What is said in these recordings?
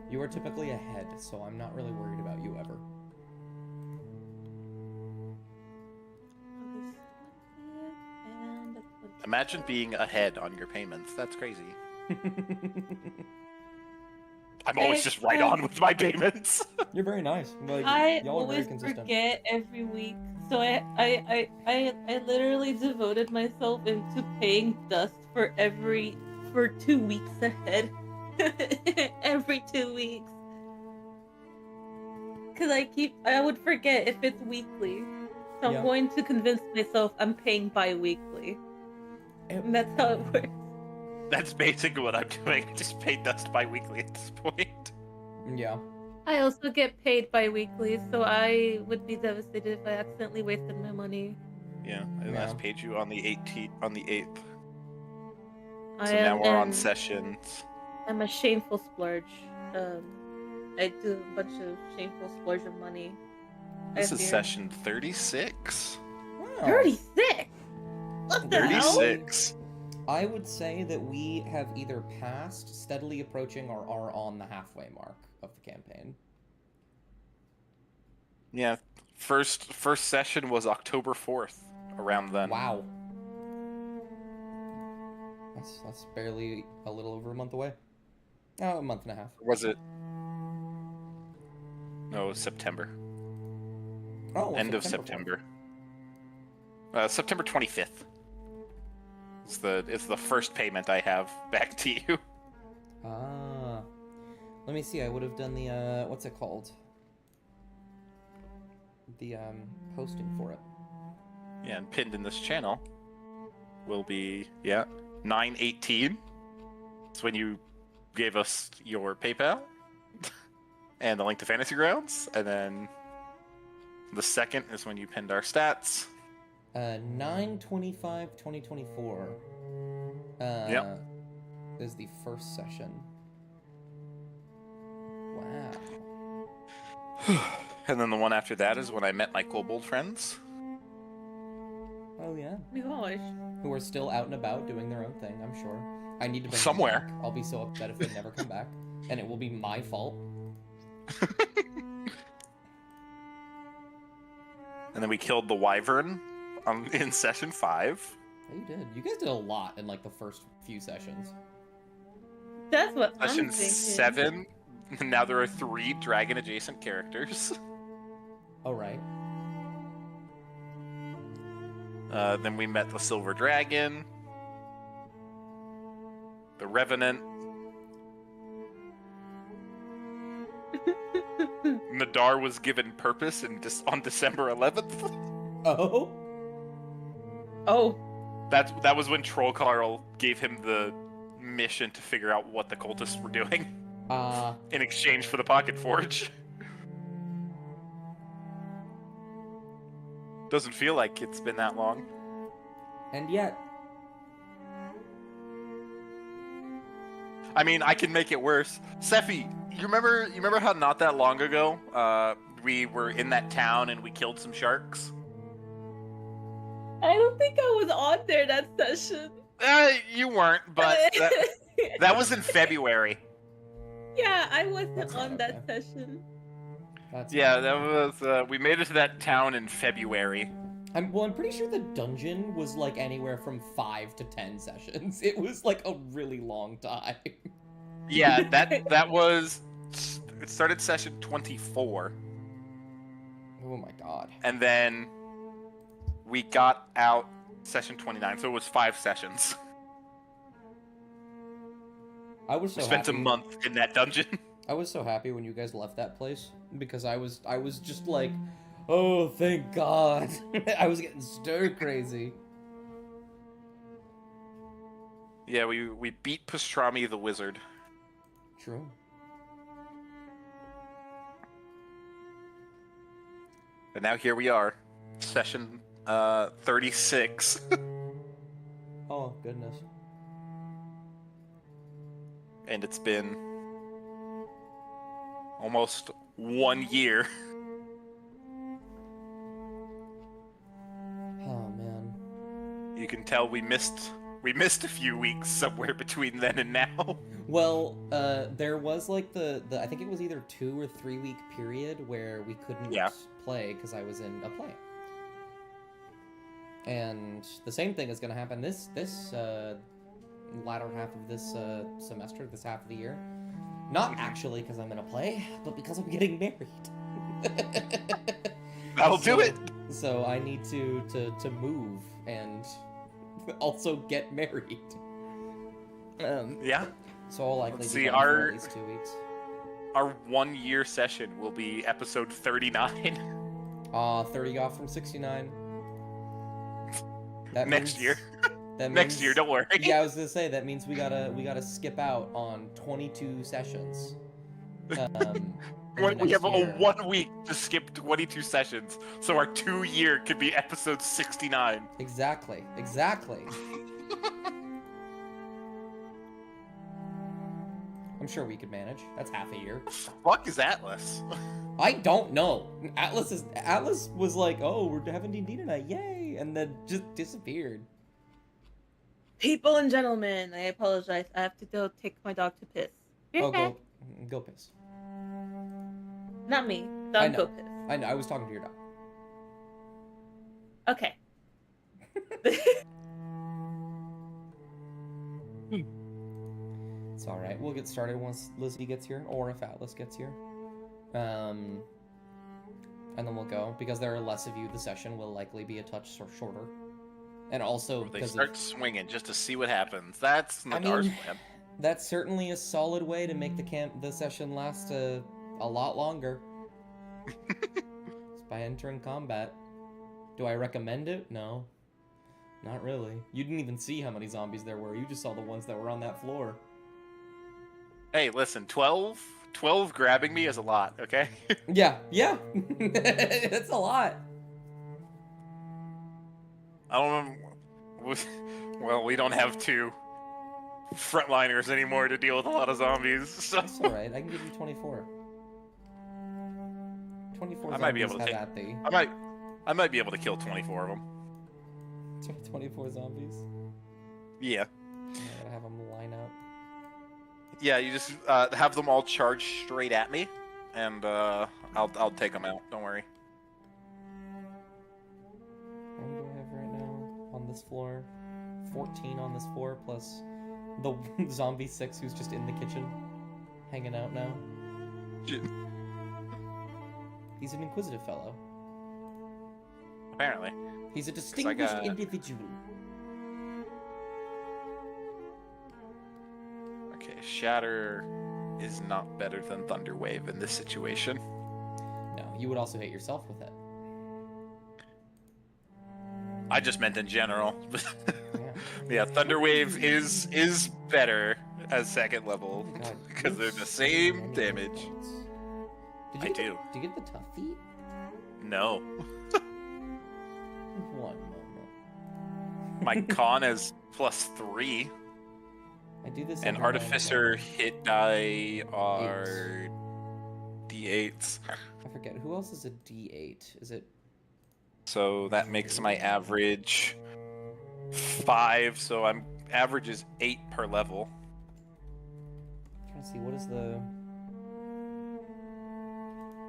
You are typically ahead, so I'm not really worried about you ever. August 20th and the 20th. Imagine being ahead on your payments. That's crazy. I'm always just right on with my payments. You're very nice. Like, I y'all are very always consistent. forget every week, so I literally devoted myself into paying dust for 2 weeks ahead, every 2 weeks, because I would forget if it's weekly, so I'm going to convince myself I'm paying bi-weekly, and that's how it works. That's basically what I'm doing. I just pay dust bi-weekly at this point. Yeah. I also get paid bi-weekly, so I would be devastated if I accidentally wasted my money. Yeah, I last paid you on the 18th, on the 8th. I So am, now we're on and sessions. I'm a shameful splurge. I do a bunch of shameful splurge of money. This is session 36. Wow. 36? What the hell? 36. I would say that we have either passed, steadily approaching, or are on the halfway mark of the campaign. Yeah, first session was October 4th, around then. Wow. That's barely a little over a month away. Oh, a month and a half. Was it? No, it was September. Oh, end of September. September 25th. It's the first payment I have back to you. Ah. Let me see, I would have done the, what's it called? The, hosting for it. Yeah, and pinned in this channel will be, 9/18. It's when you gave us your PayPal and the link to Fantasy Grounds, and then the second is when you pinned our stats. 9/25/2024. Yep. Is the first session. Wow. And then the one after that is when I met my kobold friends. Oh yeah. Gosh. Who are still out and about doing their own thing, I'm sure. I need to bring Somewhere. them back. I'll be so upset if they never come back. And it will be my fault. And then we killed the wyvern in session 5. Yeah, you did. You guys did a lot in like the first few sessions. That's what Session I'm thinking. 7. Now there are 3 dragon adjacent characters. Oh right. Then we met the silver dragon, the revenant. Nadar was given purpose on December 11th. Oh. Oh. That was when Troll Carl gave him the mission to figure out what the cultists were doing. In exchange for the Pocket Forge. Doesn't feel like it's been that long. And yet. I mean, I can make it worse. Sephi, you remember how not that long ago, we were in that town and we killed some sharks? I don't think I was on there that session. You weren't, but that was in February. Yeah, I wasn't on that session. That was, we made it to that town in February. I'm pretty sure the dungeon was like anywhere from 5 to 10 sessions. It was like a really long time. Yeah, that was, it started session 24. Oh my god. And then we got out session 29, so it was 5 sessions. I was so we spent happy. A month in that dungeon. I was so happy when you guys left that place because I was just like, oh, thank God. I was getting stir crazy. Yeah, we beat Pastrami the wizard. True. And now here we are, session 36. Oh, goodness. And it's been almost 1 year. Oh, man. You can tell we we missed a few weeks somewhere between then and now. Well, there was like the I think it was either 2 or 3 week period where we couldn't Yeah. play because I was in a play. And the same thing is going to happen this latter half of this semester, this half of the year. Not actually because I'm in a play, but because I'm getting married. That'll do it. So I need to move and also get married. Yeah. So I'll likely Let's be see, gone for our- at least 2 weeks. Our 1 year session will be episode 39 30 off from 69. That next means- year. That Next means- year, don't worry. Yeah, I was gonna say that means we gotta skip out on 22 sessions. In the We next have year. a 1 week to skip 22 sessions, so our 2 year could be episode 69. Exactly. I'm sure we could manage. That's half a year. Fuck is Atlas? I don't know. Atlas was like, "Oh, we're having D&D tonight, yay!" and then just disappeared. People and gentlemen, I apologize. I have to go take my dog to piss. Oh, go piss. Not me. I Dog know. go piss. I know. I was talking to your dog. Okay. It's all right. We'll get started once Lizzie gets here, or if Atlas gets here. And then we'll go because there are less of you. The session will likely be a touch shorter, and also They because start swinging just to see what happens. That's Nadar's plan. that's certainly a solid way to make the session last a lot longer. It's by entering combat. Do I recommend it? No. Not really. You didn't even see how many zombies there were. You just saw the ones that were on that floor. Hey, listen, 12 grabbing me is a lot, okay? Yeah. That's a lot. I don't know. Well, we don't have 2 frontliners anymore to deal with a lot of zombies, so... That's alright. I can give you 24. 24 I might be zombies able to have take- at thee. I might be able to kill 24 of them. 24 zombies. Yeah. I gotta have them line up. Yeah, you just have them all charge straight at me, and I'll take them out. Don't worry. How many do I have right now on this floor? 14 on this floor, plus the zombie 6 who's just in the kitchen, hanging out now. Shit. He's an inquisitive fellow. Apparently. He's a distinguished got- individual. Okay, Shatter is not better than Thunderwave in this situation. No, you would also hate yourself with it. I just meant in general. Yeah. Yeah, Thunderwave is better as second level Oh my God, because you they're have the so same many damage. points. I Did you do. Did you get the tough feet? No, One moment. my con is +3, I do this. and every now and Artificer then. hit die are D8s. I forget who else is a D8. Is it? So that makes my average 5. So I'm average is 8 per level. I'm trying to see what is the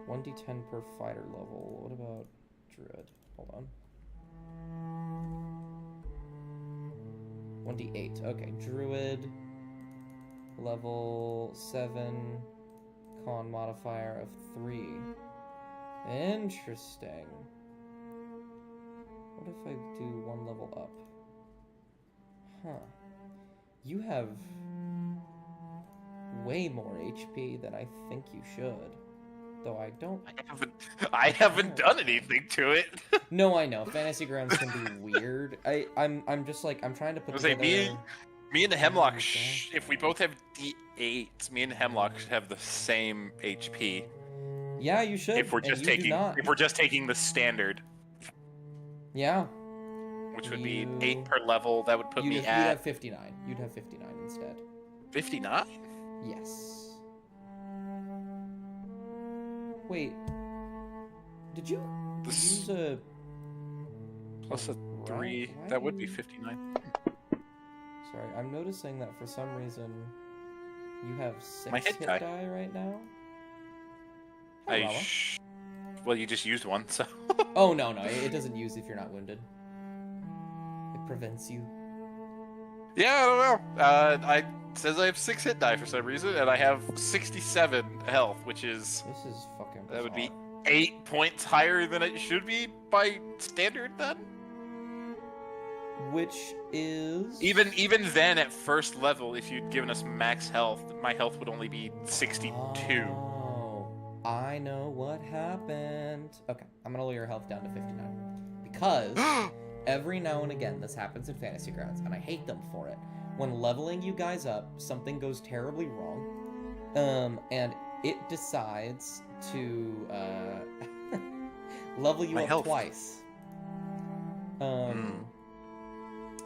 1d10 per fighter level. What about Druid? Hold on. 1d8. Okay, Druid level 7, con modifier of 3. Interesting. What if I do 1 level up? Huh. You have way more HP than I think you should. Though I don't. I haven't done anything to it. No, I know. Fantasy Grounds can be weird. I'm just like I'm trying to put I was like, together. me and the Hemlock, Okay. if we both have D8s, me and the Hemlock should have the same HP. Yeah, you should. If we're and just you do taking, not. if we're just taking the standard, Yeah. which would be You- 8 per level, that would put You'd me have, you'd at have 59. You'd have 59 instead. 59. Yes. Wait. Did you This- use a Plus a right? 3, Why that do would be you- 59. Sorry, I'm noticing that for some reason you have 6 My hit hit die. die right now. Hi, Lala. Well, you just used one, so. Oh, no, it doesn't use if you're not wounded. It prevents you. Yeah, I don't know. It says I have 6 hit die for some reason, and I have 67 health, which is This is fucking bizarre. that would be 8 points higher than it should be by standard. Then, Which is... even then, at first level, if you'd given us max health, my health would only be 62. Oh, I know what happened. Okay, I'm gonna lower your health down to 59. Because every now and again, this happens in Fantasy Grounds, and I hate them for it. When leveling you guys up, something goes terribly wrong, and it decides to level you My up health. twice.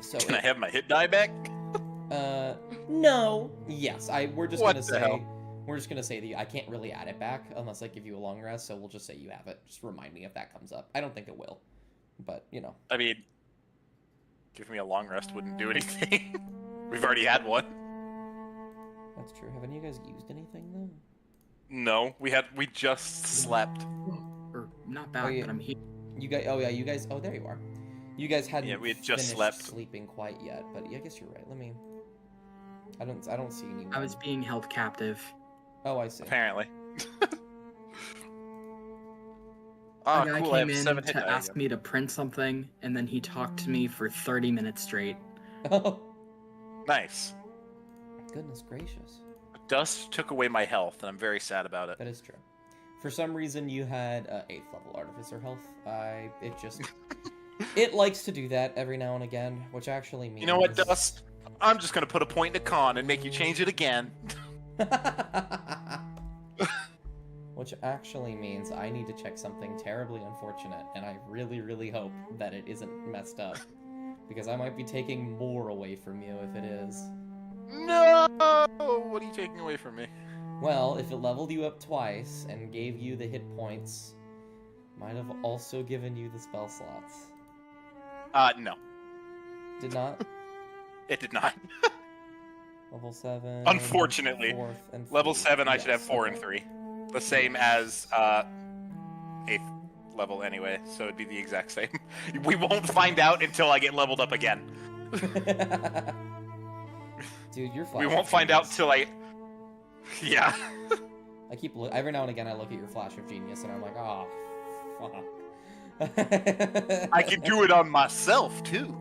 So Can I have my hit die back? No. Yes, we're just What gonna the say hell? we're just gonna say that I can't really add it back unless I give you a long rest. So we'll just say you have it. Just remind me if that comes up. I don't think it will, but you know. I mean, giving me a long rest wouldn't do anything. We've already had one. That's true. Haven't you guys used anything though? No, we just slept. Or not back, yeah. but I'm here. You guys. Oh yeah, you guys. Oh, there you are. You guys hadn't Yeah, we had just finished slept. sleeping quite yet, but yeah, I guess you're right. Let me. I don't see anyone. I was being held captive. Oh, I see. Apparently. A guy cool. I came have in 7 hit to die ask again. me to print something, and then he talked to me for 30 minutes straight. Oh, Nice. goodness gracious. Dust took away my health, and I'm very sad about it. That is true. For some reason, you had 8th level Artificer health. It just... it likes to do that every now and again, which actually means... You know what, Dust? I'm just gonna put a point in a con and make you change it again. Which actually means I need to check something terribly unfortunate, and I really, really hope that it isn't messed up. Because I might be taking more away from you if it is. No! What are you taking away from me? Well, if it leveled you up twice and gave you the hit points, might have also given you the spell slots. No. Did not? It did not. Level 7... Unfortunately. 4th and Level 3. 7, I should have Yes, 4 okay. and 3. The same as 8th level anyway, so it'd be the exact same. We won't find out until I get leveled up again. Dude, you're We won't find out till I... Yeah. I keep every now and again I look at your flash of genius and I'm like, oh, fuck. I can do it on myself, too.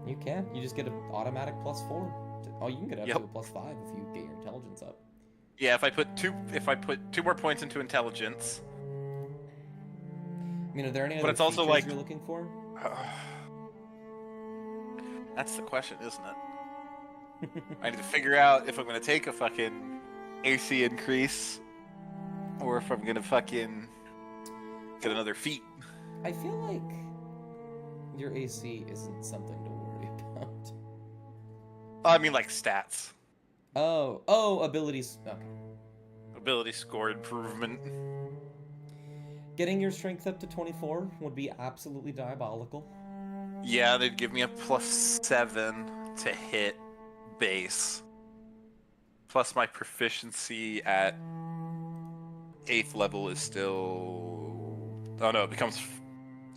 You can. You just get an automatic +4. Oh, you can get up Yep. to a +5 if you get your intelligence up. Yeah, if I put two more points into intelligence. I mean, are there any But other it's also features like- you're looking for? That's the question, isn't it? I need to figure out if I'm gonna take a fucking AC increase, or if I'm gonna fucking get another feat. I feel like your AC isn't something to worry about. I mean, like stats, Oh, abilities. Okay. ability score improvement. Getting your strength up to 24 would be absolutely diabolical. Yeah, they'd give me a +7 to hit base. Plus my proficiency at 8th level is still... Oh no, it becomes...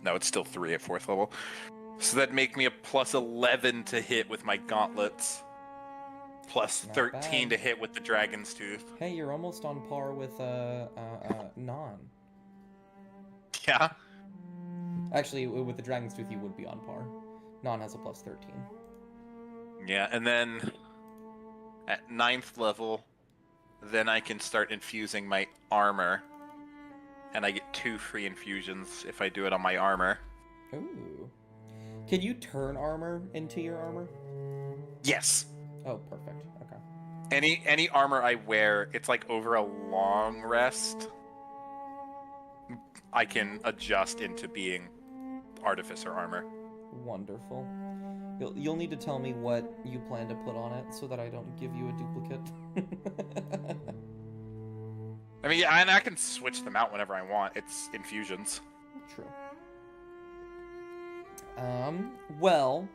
No, it's still 3 at 4th level. So that'd make me a +11 to hit with my gauntlets. Plus Not 13 bad. to hit with the Dragon's Tooth. Hey, you're almost on par with Non. Yeah. Actually, with the Dragon's Tooth, you would be on par. Non has a +13. Yeah, and then at 9th level, then I can start infusing my armor. And I get 2 free infusions if I do it on my armor. Ooh. Can you turn armor into your armor? Yes. Oh, perfect. Okay. Any armor I wear, it's like over a long rest, I can adjust into being artificer armor. Wonderful. You'll need to tell me what you plan to put on it so that I don't give you a duplicate. I mean, yeah, and I can switch them out whenever I want. It's infusions. True. Well,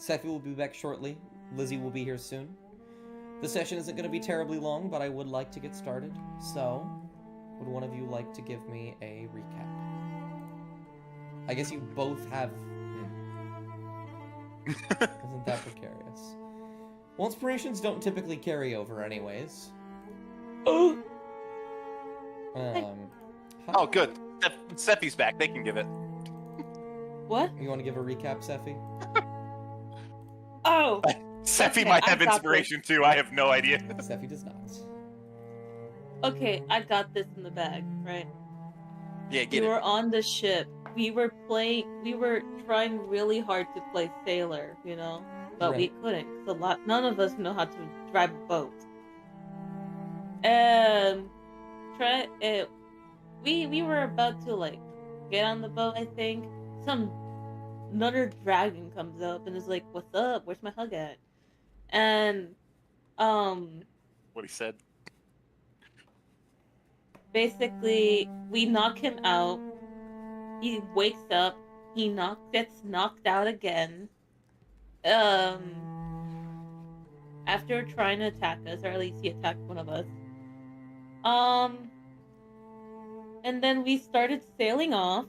Sephi will be back shortly. Lizzie will be here soon. The session isn't going to be terribly long, but I would like to get started. So, would one of you like to give me a recap? I guess you both have... Isn't that precarious? Well, inspirations don't typically carry over anyways. Oh! Oh, good. Sephi's back. They can give it. What? You want to give a recap, Sephi? Oh! Sephi Okay, might I have got inspiration too. I have no idea. Sephi does not. Okay, I got this in the bag, right? Yeah, We get it. were on the ship. We were trying really hard to play sailor, you know? But we Right. couldn't, because none of us know how to drive a boat. We were about to, like, get on the boat, I think. Another dragon comes up and is like, "What's up? Where's my hug at?" And, What he said. basically, we knock him out. He wakes up. Gets knocked out again. After trying to attack us, or at least he attacked one of us. And then we started sailing off.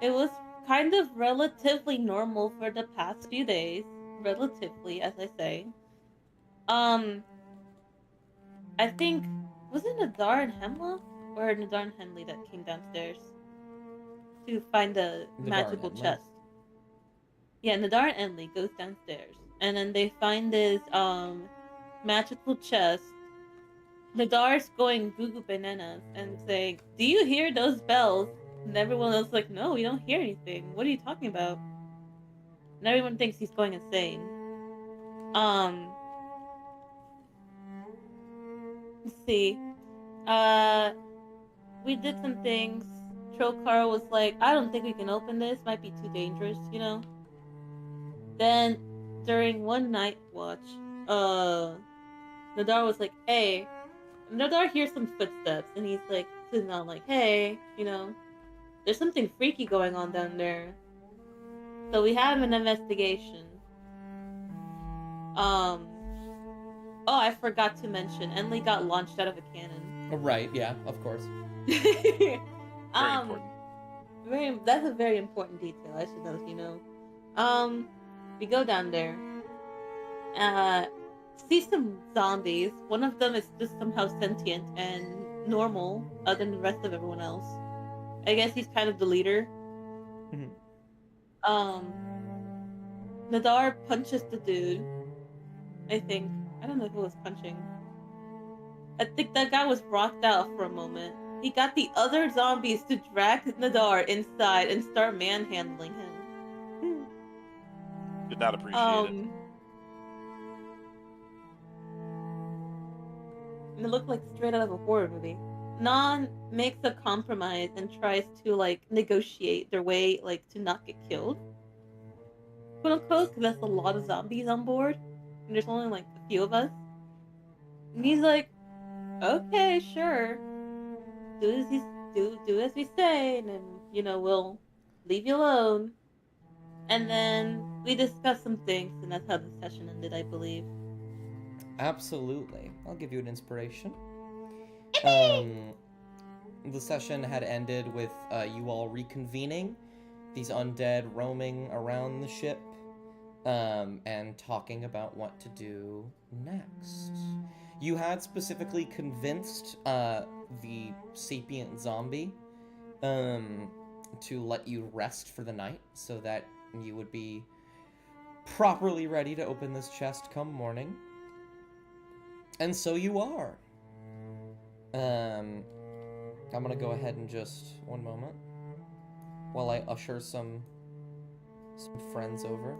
It was kind of relatively normal for the past few days. Relatively, as I say. I think, was it Nadar and Hemlock? Or Nadar and Henley that came downstairs to find a Nadar and magical Henley. chest? Yeah, Nadar and Henley goes downstairs. And then they find this, magical chest. Nadar's going goo goo bananas and saying, "Do you hear those bells?" And everyone else is like, "No, we don't hear anything. What are you talking about?" And everyone thinks he's going insane. Let's see. We did some things. Trokar was like, "I don't think we can open this. Might be too dangerous, you know?" Then, during one night watch, Nadar was like, "Hey," Nadar hears some footsteps, and he's like, sitting down, like, "Hey, you know, there's something freaky going on down there." So we have an investigation. Oh, I forgot to mention, Enlil got launched out of a cannon. Right, yeah, of course. Very important. That's a very important detail. I should let you know. We go down there. See some zombies. One of them is just somehow sentient and normal, other than the rest of everyone else. I guess he's kind of the leader. Nadar punches the dude. I think. I don't know who was punching. I think that guy was rocked out for a moment. He got the other zombies to drag Nadar inside and start manhandling him. Did not appreciate it. And it looked like straight out of a horror movie. Nan makes a compromise and tries to, like, negotiate their way, like, to not get killed. Quote unquote, because that's a lot of zombies on board. And there's only, like, a few of us. And he's like, "Okay, sure. Do as we say, and then, you know, we'll leave you alone." And then we discussed some things, and that's how the session ended, I believe. Absolutely. I'll give you an inspiration. The session had ended with you all reconvening, these undead roaming around the ship, and talking about what to do next. You had specifically convinced the sapient zombie to let you rest for the night so that you would be properly ready to open this chest come morning. And so you are. I'm gonna go ahead and just one moment while I usher some friends over,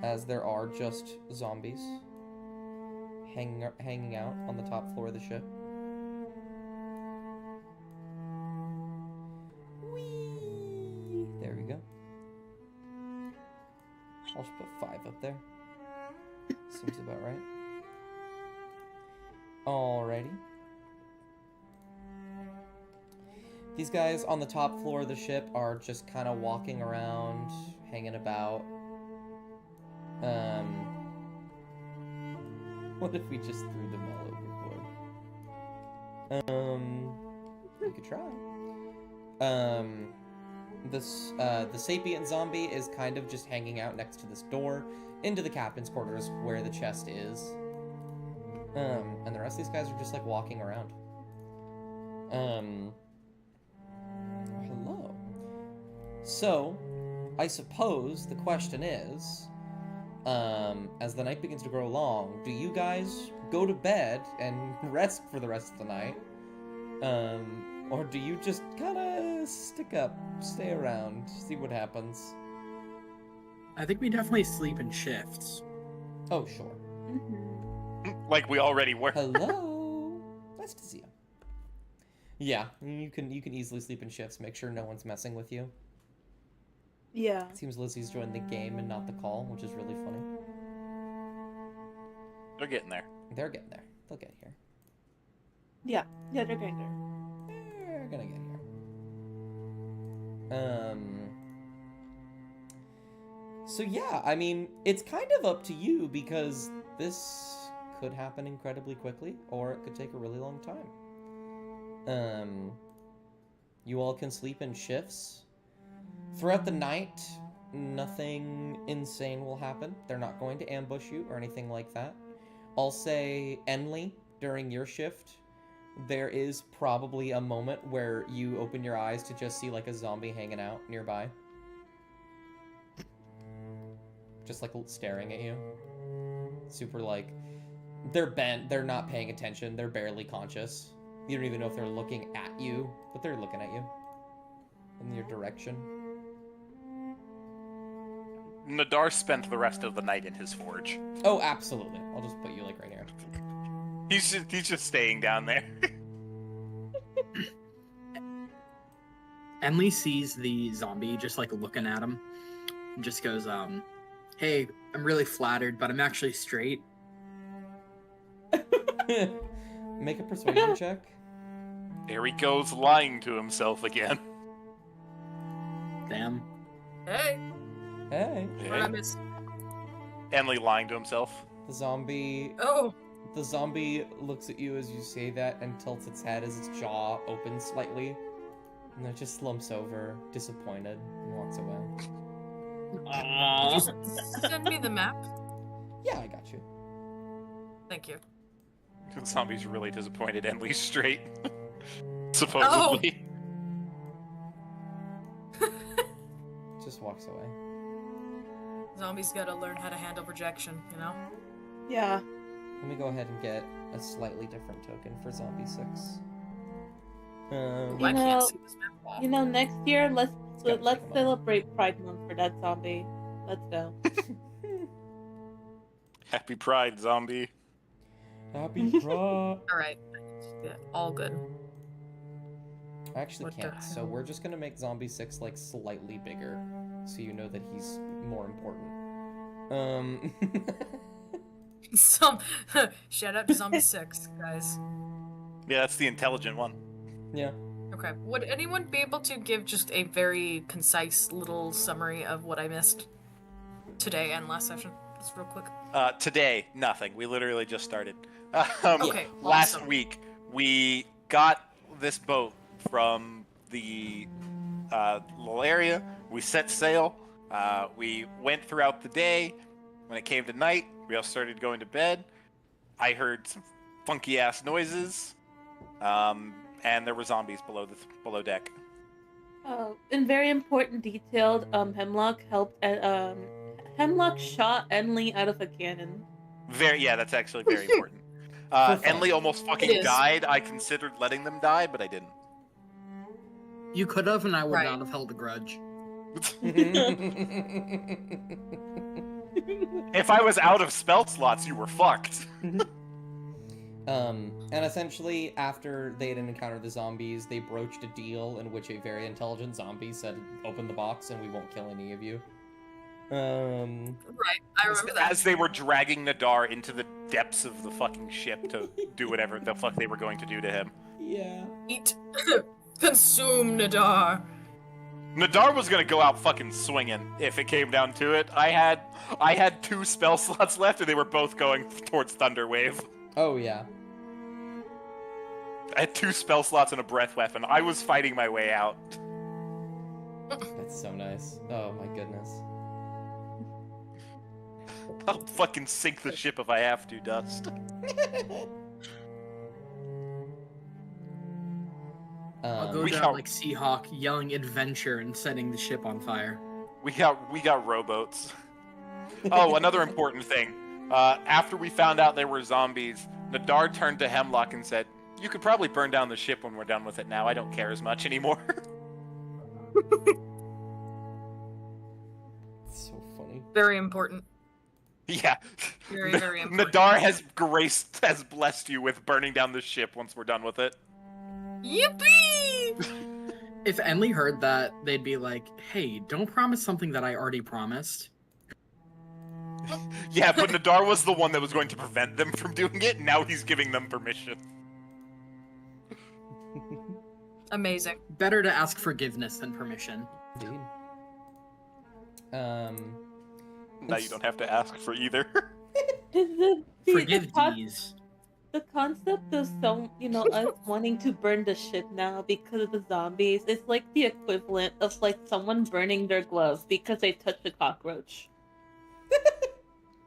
as there are just zombies hanging out on the top floor of the ship. Whee! There we go. I'll just put 5 up there. Seems about right. Alrighty. These guys on the top floor of the ship are just kind of walking around, hanging about. What if we just threw them all overboard? You could try. The sapient zombie is kind of just hanging out next to this door into the captain's quarters where the chest is. And the rest of these guys are just like walking around. Hello. So, I suppose the question is, as the night begins to grow long, do you guys go to bed and rest for the rest of the night? Or do you just kind of stay around, see what happens? I think we definitely sleep in shifts. Oh, sure. Like we already were. Hello. Nice to see you. Yeah, you can easily sleep in shifts. Make sure no one's messing with you. Yeah. It seems Lizzie's joined the game and not the call, which is really funny. They're getting there. They're getting there. They'll get here. Yeah, they're getting there. They're gonna get here. So yeah, I mean, it's kind of up to you because this could happen incredibly quickly, or it could take a really long time. You all can sleep in shifts. Throughout the night, nothing insane will happen. They're not going to ambush you or anything like that. I'll say, Enley, during your shift, there is probably a moment where you open your eyes to just see like a zombie hanging out nearby. Just like staring at you. Super like, they're bent, they're not paying attention, they're barely conscious. You don't even know if they're looking at you, but they're looking at you. In your direction. Nadar spent the rest of the night in his forge. Oh, absolutely. I'll just put you like right here. He's just staying down there. Emily sees the zombie just like looking at him and just goes, hey, I'm really flattered, but I'm actually straight. Make a persuasion check. There he goes, lying to himself again. Damn. Hey, Hey. what did I miss? Emily lying to himself. The zombie Oh, looks at you as you say that and tilts its head as its jaw opens slightly. And then it just slumps over, disappointed, and walks away. did you send me the map? Yeah, I got you. Thank you. The zombie's really disappointed. Emily's straight. Supposedly. Just walks away. Zombies gotta learn how to handle rejection, you know? Yeah. Let me go ahead and get a slightly different token for Zombie 6. Ooh, You I know- can't see this map. You know, next year let's gotta take let's them all. celebrate Pride Month for that zombie. Let's go. Happy Pride, zombie. Happy Pride. Alright. Yeah, all good. I actually What the can't, so hell? we're just gonna make Zombie 6 like slightly bigger, so you know that he's more important. Shout out to Zombie 6, guys. Yeah, that's the intelligent one. Yeah. Okay. Would anyone be able to give just a very concise little summary of what I missed today and last session? Just real quick. Today, nothing. We literally just started. Okay, Last awesome. week, we got this boat from the little area. We set sail. We went throughout the day. When it came to night, we all started going to bed. I heard some funky ass noises, and there were zombies below deck. Oh, in very important detail, Hemlock helped. Hemlock shot Enley out of a cannon. Yeah, that's actually very important. For fun. Enley almost It fucking is. died. I considered letting them die, but I didn't. You could have, and I would Right. not have held a grudge. If I was out of spell slots, you were fucked. And essentially, after they had encountered the zombies, they broached a deal in which a very intelligent zombie said, "Open the box, and we won't kill any of you." Right. I remember that. As they were dragging Nadar into the depths of the fucking ship to do whatever the fuck they were going to do to him. Yeah. Eat. Consume Nadar. Nadar was gonna go out fucking swinging if it came down to it. I had 2 spell slots left, and they were both going towards Thunder Wave. Oh yeah. I had 2 spell slots and a breath weapon. I was fighting my way out. That's so nice. Oh my goodness. I'll fucking sink the ship if I have to, Dust. I'll go we down got- like Seahawk, yelling adventure and setting the ship on fire. We got rowboats. Oh, another important thing. After we found out they were zombies, Nadar turned to Hemlock and said, "You could probably burn down the ship when we're done with it now. I don't care as much anymore." It's so funny. Very important. Yeah. Very, very important. Nadar has blessed you with burning down the ship once we're done with it. Yippee! If Enli heard that, they'd be like, "Hey, don't promise something that I already promised." Yeah, but Nadar was the one that was going to prevent them from doing it. Now he's giving them permission. Amazing. Better to ask forgiveness than permission. Indeed. Now you don't have to ask for either. Forgive these. The concept of us wanting to burn the ship now because of the zombies is like the equivalent of like someone burning their glove because they touched a cockroach.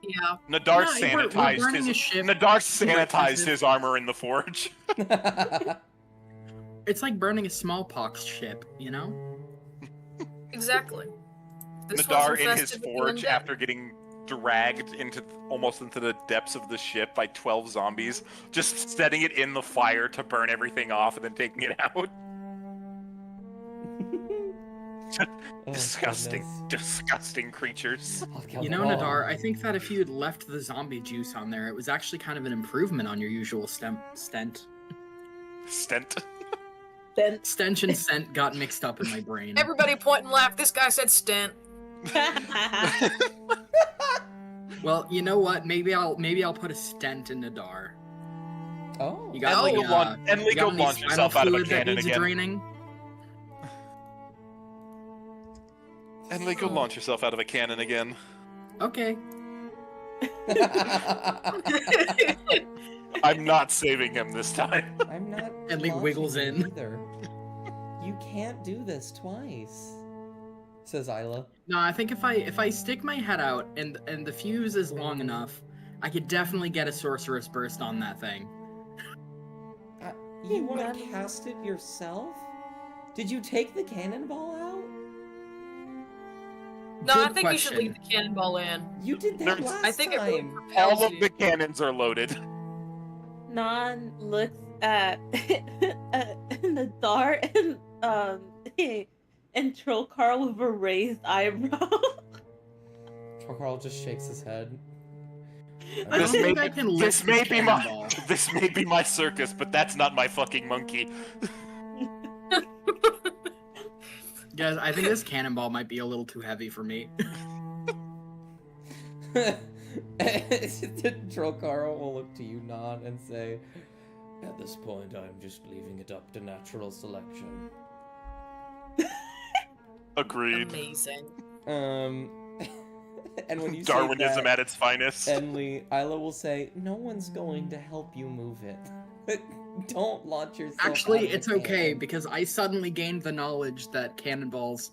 Yeah. Nadar Yeah, we're burning a ship. Nadar sanitized his armor in the forge. It's like burning a smallpox ship, you know? Exactly. This Nadar one's in his infested with the forge undead. after getting dragged almost into the depths of the ship by 12 zombies, just setting it in the fire to burn everything off and then taking it out. Oh, Disgusting, goodness. disgusting creatures. I'll kill You them know, all. Nadar, I think that if you had left the zombie juice on there, it was actually kind of an improvement on your usual stent. Stent. Then Stench and scent got mixed up in my brain. Everybody point and laugh. This guy said stent. Well, you know what? Maybe I'll put a stent in Nadar. Oh. You got like Enli, you go got any launch spinal yourself out of a fluid that cannon needs again. draining? Enli, go launch yourself out of a cannon again. Okay. I'm not saving him this time. I'm not. And Lee launching wiggles it in. Either. You can't do this twice, says Isla. No, I think if I stick my head out and the fuse is long enough, I could definitely get a sorceress burst on that thing. You want to cast it yourself? Did you take the cannonball out? No, I Good think you should question. leave the cannonball in. You did that There's- last I think it really time. propels All of you. the cannons are loaded. Nan looks at Nadar and Troll Carl with a raised eyebrow. Carl just shakes his head. I This don't may, think I can this lift may the be my cannonball. this may be my circus, but that's not my fucking monkey. Guys, I think this cannonball might be a little too heavy for me. Troll Carl will look to you, Nan, and say, "At this point, I'm just leaving it up to natural selection." Agreed. Amazing. And when you Darwinism say at its finest. that, Enli, Isla will say, "No one's going to help you move it. Don't launch yourself." Actually, out of it's the okay cannon." because I suddenly gained the knowledge that cannonballs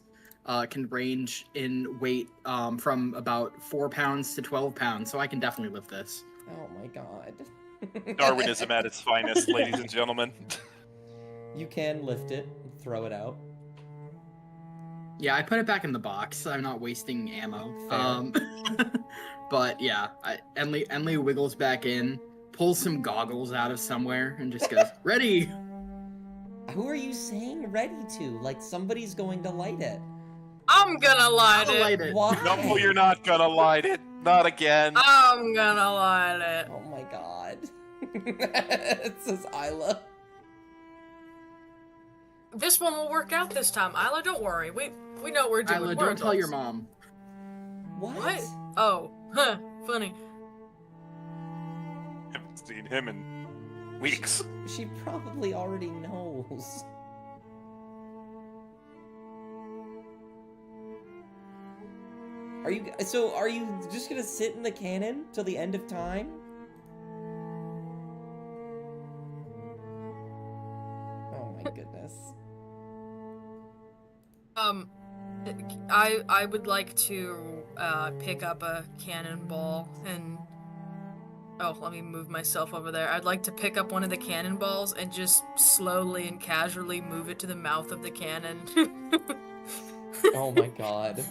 can range in weight from about 4 pounds to 12 pounds, so I can definitely lift this. Oh my god. Darwinism at its finest, ladies and gentlemen. You can lift it, throw it out. Yeah, I put it back in the box. I'm not wasting ammo. Fair. But yeah, Enli wiggles back in, pulls some goggles out of somewhere, and just goes, "Ready." Who are you saying ready to? Like somebody's going to light it. I'm gonna light I'll it. light it. Why? No, you're not gonna light it. Not again. I'm gonna light it. Oh my god. It says Isla. This one will work out this time. Isla, don't worry. We know what we're doing. Isla, We're don't tell your adults. mom. What? Oh, huh. Funny. Haven't seen him in weeks. She probably already knows. Are you just gonna sit in the cannon till the end of time? Oh my goodness. I would like to pick up a cannonball and let me move myself over there. I'd like to pick up one of the cannonballs and just slowly and casually move it to the mouth of the cannon. Oh my god.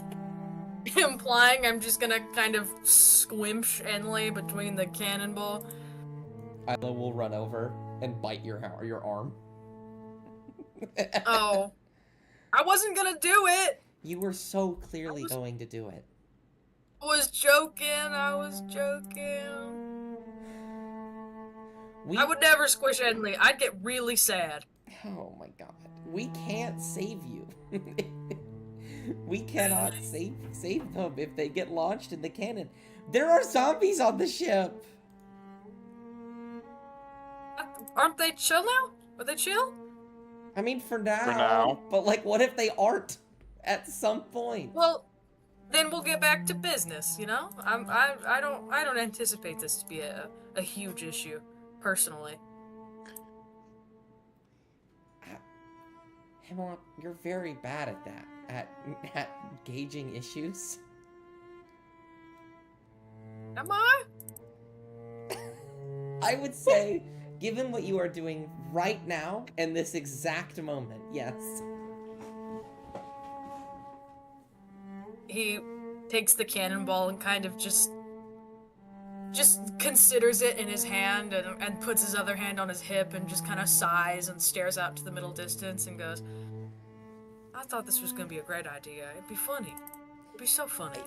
Implying I'm just gonna kind of squimsh Enley between the cannonball. Isla will run over and bite your arm. Oh. I wasn't gonna do it! You were so clearly going to do it. I was joking. I would never squish Enley. I'd get really sad. Oh my god. We can't save you. We cannot save them if they get launched in the cannon. There are zombies on the ship. Aren't they chill now? Are they chill? I mean, for now. For now. But like, what if they aren't at some point? Well, then we'll get back to business. You know, I don't anticipate this to be a huge issue, personally. Hemlock, you're very bad at that. At gauging issues. Am I? I would say, given what you are doing right now, in this exact moment, yes. He takes the cannonball and kind of just considers it in his hand and puts his other hand on his hip and just kind of sighs and stares out to the middle distance and goes, I thought this was gonna be a great idea. It'd be funny. It'd be so funny.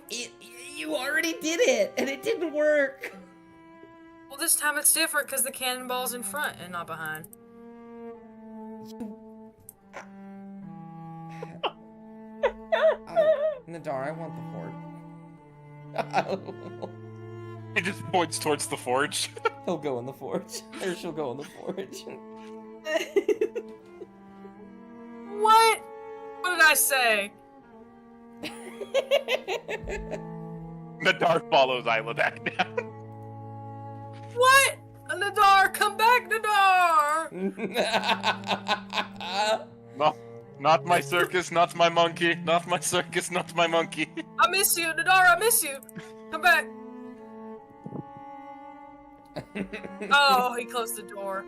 You already did it, and it didn't work. Well, this time it's different because the cannonball's in front and not behind. Nadar, I want the forge. He just points towards the forge. He'll go in the forge. Or she'll go in the forge. What? What did I say? Nadar follows Isla back down. What? Nadar, come back, Nadar! No, not my circus, not my monkey. Not my circus, not my monkey. I miss you, Nadar, I miss you. Come back. Oh, he closed the door.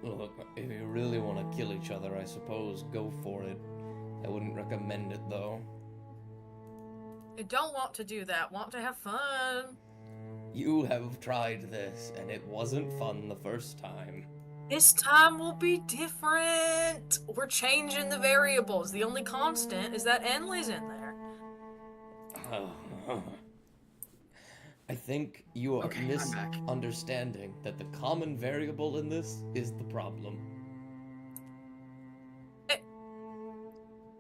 Look, if you really want to kill each other, I suppose, go for it. I wouldn't recommend it, though. I don't want to do that. Want to have fun. You have tried this, and it wasn't fun the first time. This time will be different. We're changing the variables. The only constant is that Enley's in there. I think you are Okay, I'm back. misunderstanding that the common variable in this is the problem.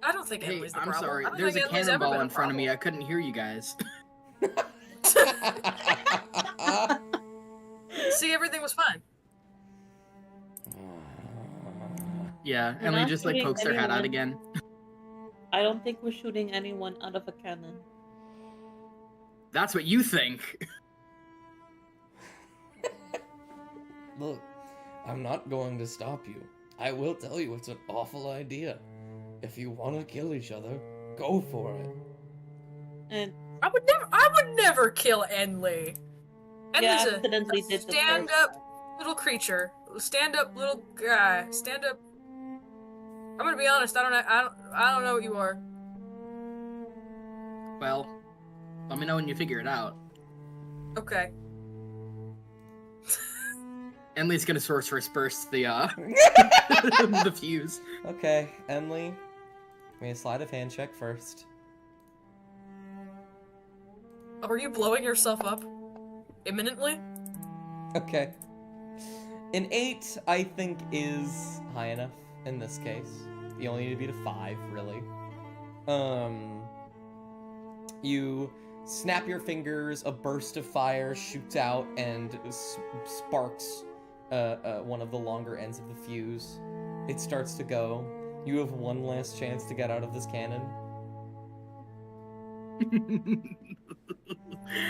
I don't think Hey, Enley's the I'm problem. sorry. I don't There's a think Enley's ever cannonball been a in front of me. I problem. couldn't hear you guys. See, everything was fine. Yeah, We're Emily not just like shooting pokes their head out anyone. again. I don't think we're shooting anyone out of a cannon. That's what you think. Look, I'm not going to stop you. I will tell you it's an awful idea. If you want to kill each other, go for it. And I would never kill Enley. yeah, Enley's accidentally a did the stand first up time. little creature. Stand up little guy. Stand up. I'm gonna be honest. I don't know what you are. Well, let me know when you figure it out. Okay. Emily's gonna sorceress burst the the fuse. Okay, Emily, give me a sleight of hand check first. Are you blowing yourself up? Imminently? Okay. An 8, I think, is high enough in this case. You only need to beat a 5, really. You snap your fingers, a burst of fire shoots out and sparks one of the longer ends of the fuse. It starts to go. You have one last chance to get out of this cannon.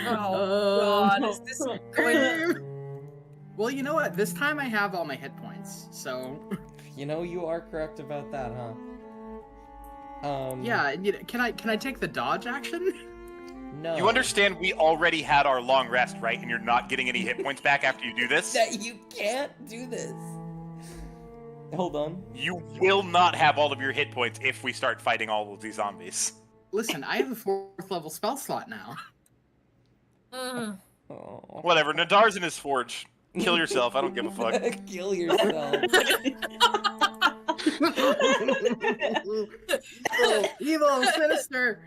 Oh, God, is this going- Well, you know what? This time I have all my hit points, so You know, you are correct about that, huh? yeah. Can I take the dodge action? No. You understand we already had our long rest, right? And you're not getting any hit points back after you do this? that you can't do this. Hold on. You will not have all of your hit points if we start fighting all of these zombies. Listen, I have a 4th level spell slot now. Mm. Oh. Whatever, Nadar's in his forge. Kill yourself, I don't give a fuck. Kill yourself. Evil, sinister.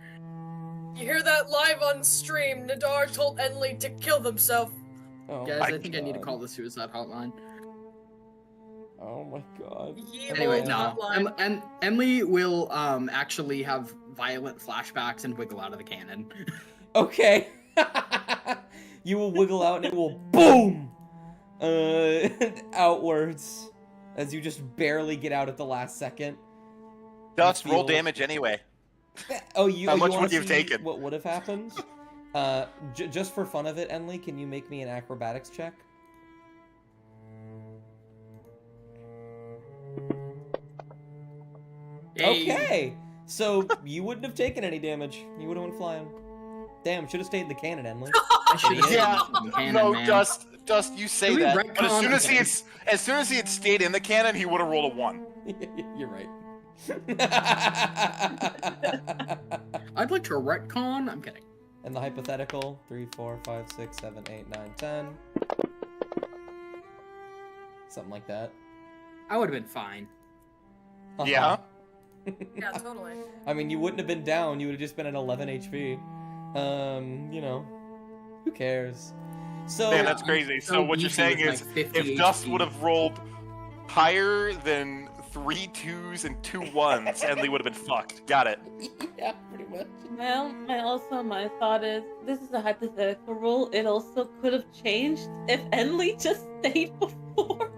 You hear that live on stream? Nadar told Enley to kill himself. Oh Guys, my I think I need to God. call the suicide hotline. Oh my god. Evil Anyway, no. hotline. And Emily will actually have violent flashbacks and wiggle out of the cannon. Okay. You will wiggle out and it will boom outwards as you just barely get out at the last second. Dust, roll feel- damage anyway. Oh, you. How much wanna would you have see taken? What would have happened? Just for fun of it, Enley, can you make me an acrobatics check? Okay. So you wouldn't have taken any damage. You would have went flying. Damn, should have stayed in the cannon, Enley. I should have Yeah, cannon, no, man. Dust, you say Can we that. But as retcon- soon as okay. as soon as he had stayed in the cannon, he would have rolled a 1. You're right. I'd like to retcon. I'm kidding. And the hypothetical 3, 4, 5, 6, 7, 8, 9, 10. Something like that. I would have been fine. Uh-huh. Yeah. Yeah, totally. I mean, you wouldn't have been down. You would have just been at 11 HP. You know, who cares? So Man, that's crazy. So what you're easy saying with, is, like, 50 if Dust HP. would have rolled higher than 3 2s and 2 1s, Enley would have been fucked. Got it. yeah, pretty much. Well, my thought is, this is a hypothetical rule. It also could have changed if Enley just stayed before.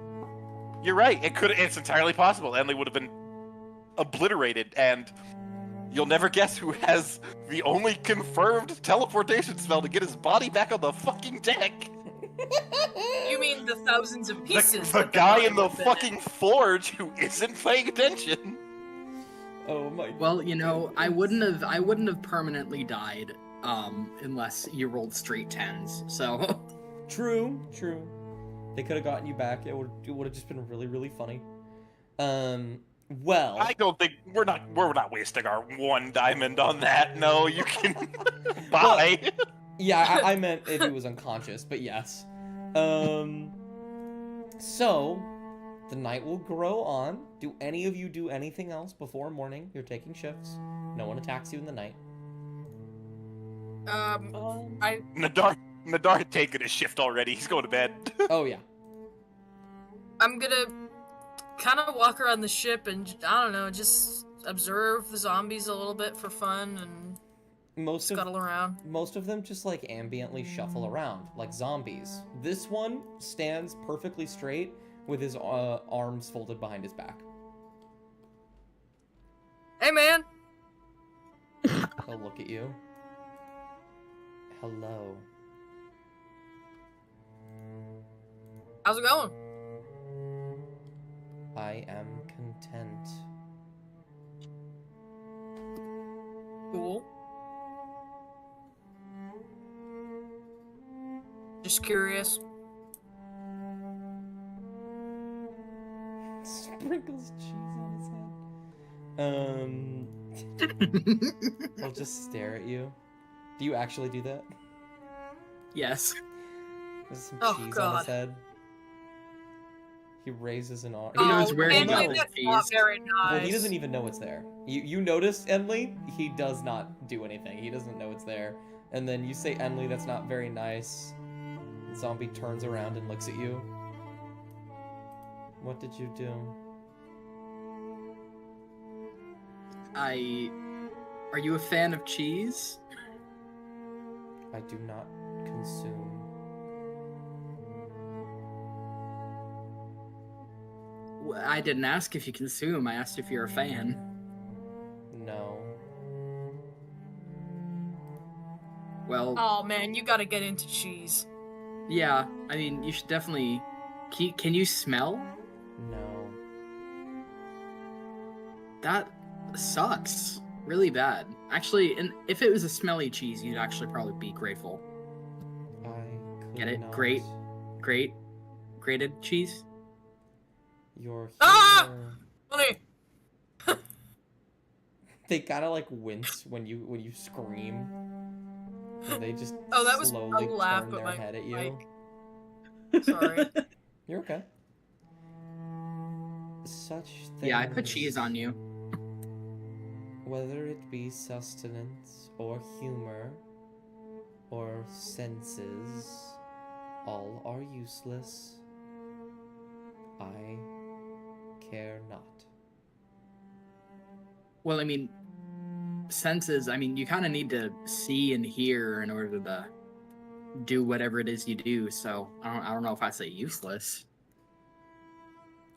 You're right. It's entirely possible. Enley would have been obliterated, and you'll never guess who has the only confirmed teleportation spell to get his body back on the fucking deck. You mean the thousands of pieces? The that guy body in the would've been fucking forge who isn't paying attention. Oh my. Well, you know, I wouldn't have permanently died unless you rolled straight 10s. So True. They could have gotten you back. It would have just been really, really funny. Well. I don't think we're not wasting our 1 diamond on that. No, you can buy. Yeah, I meant if he was unconscious, but yes. So, the night will grow on. Do any of you do anything else before morning? You're taking shifts. No one attacks you in the night. Nadar had taken his shift already. He's going to bed. Oh, yeah. I'm gonna kind of walk around the ship and, I don't know, just observe the zombies a little bit for fun and scuttle around. Most of them just, like, ambiently shuffle around, like zombies. This one stands perfectly straight with his arms folded behind his back. Hey, man! He'll look at you. Hello. How's it going? I am content. Cool. Just curious. Sprinkles cheese on his head. He'll just stare at you. Do you actually do that? yes. There's some Oh, cheese on God. his head. He raises an arm. He knows where he Enley, knows, that's not jeez. very nice. Well, he doesn't even know it's there. You notice Enley? He does not do anything. He doesn't know it's there. And then you say, Enley, that's not very nice. The zombie turns around and looks at you. What did you do? Are you a fan of cheese? I do not consume. I didn't ask if you consume. I asked if you're a fan. No. Well, Oh man, you gotta get into cheese. yeah. I mean, you should definitely. Can you smell? No. That sucks. Really bad. Actually, and if it was a smelly cheese, you'd actually probably be grateful. I could Get it? not. Great. Grated cheese? Your humor. Ah! Honey! They gotta like wince when you scream. And they just Oh, that was a slowly laugh, turn but their my head at you. mic. Sorry. You're okay. Such things. Yeah, I put cheese on you. Whether it be sustenance or humor or senses, all are useless. I care not. Well, I mean, senses, I mean, you kind of need to see and hear in order to do whatever it is you do, so I don't know if I say useless.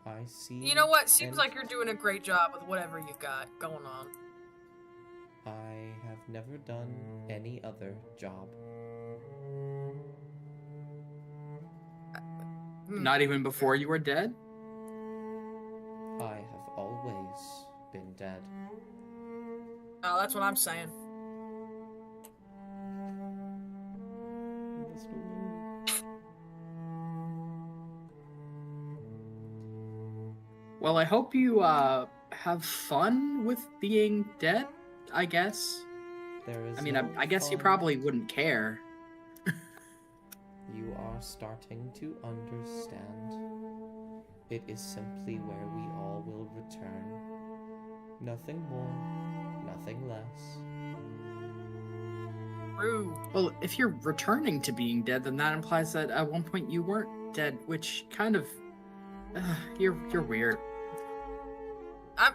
I see. You know what? Seems and like you're doing a great job with whatever you've got going on. I have never done any other job. Not even before you were dead? I have always been dead. Oh, that's what I'm saying. That's what we- Well, I hope you have fun with being dead, I guess. There is I mean, no I guess you fun. probably wouldn't care. You are starting to understand. It is simply where we all will return. Nothing more, nothing less. Rude. Well, if you're returning to being dead, then that implies that at one point you weren't dead, which kind of... you're weird. I'm.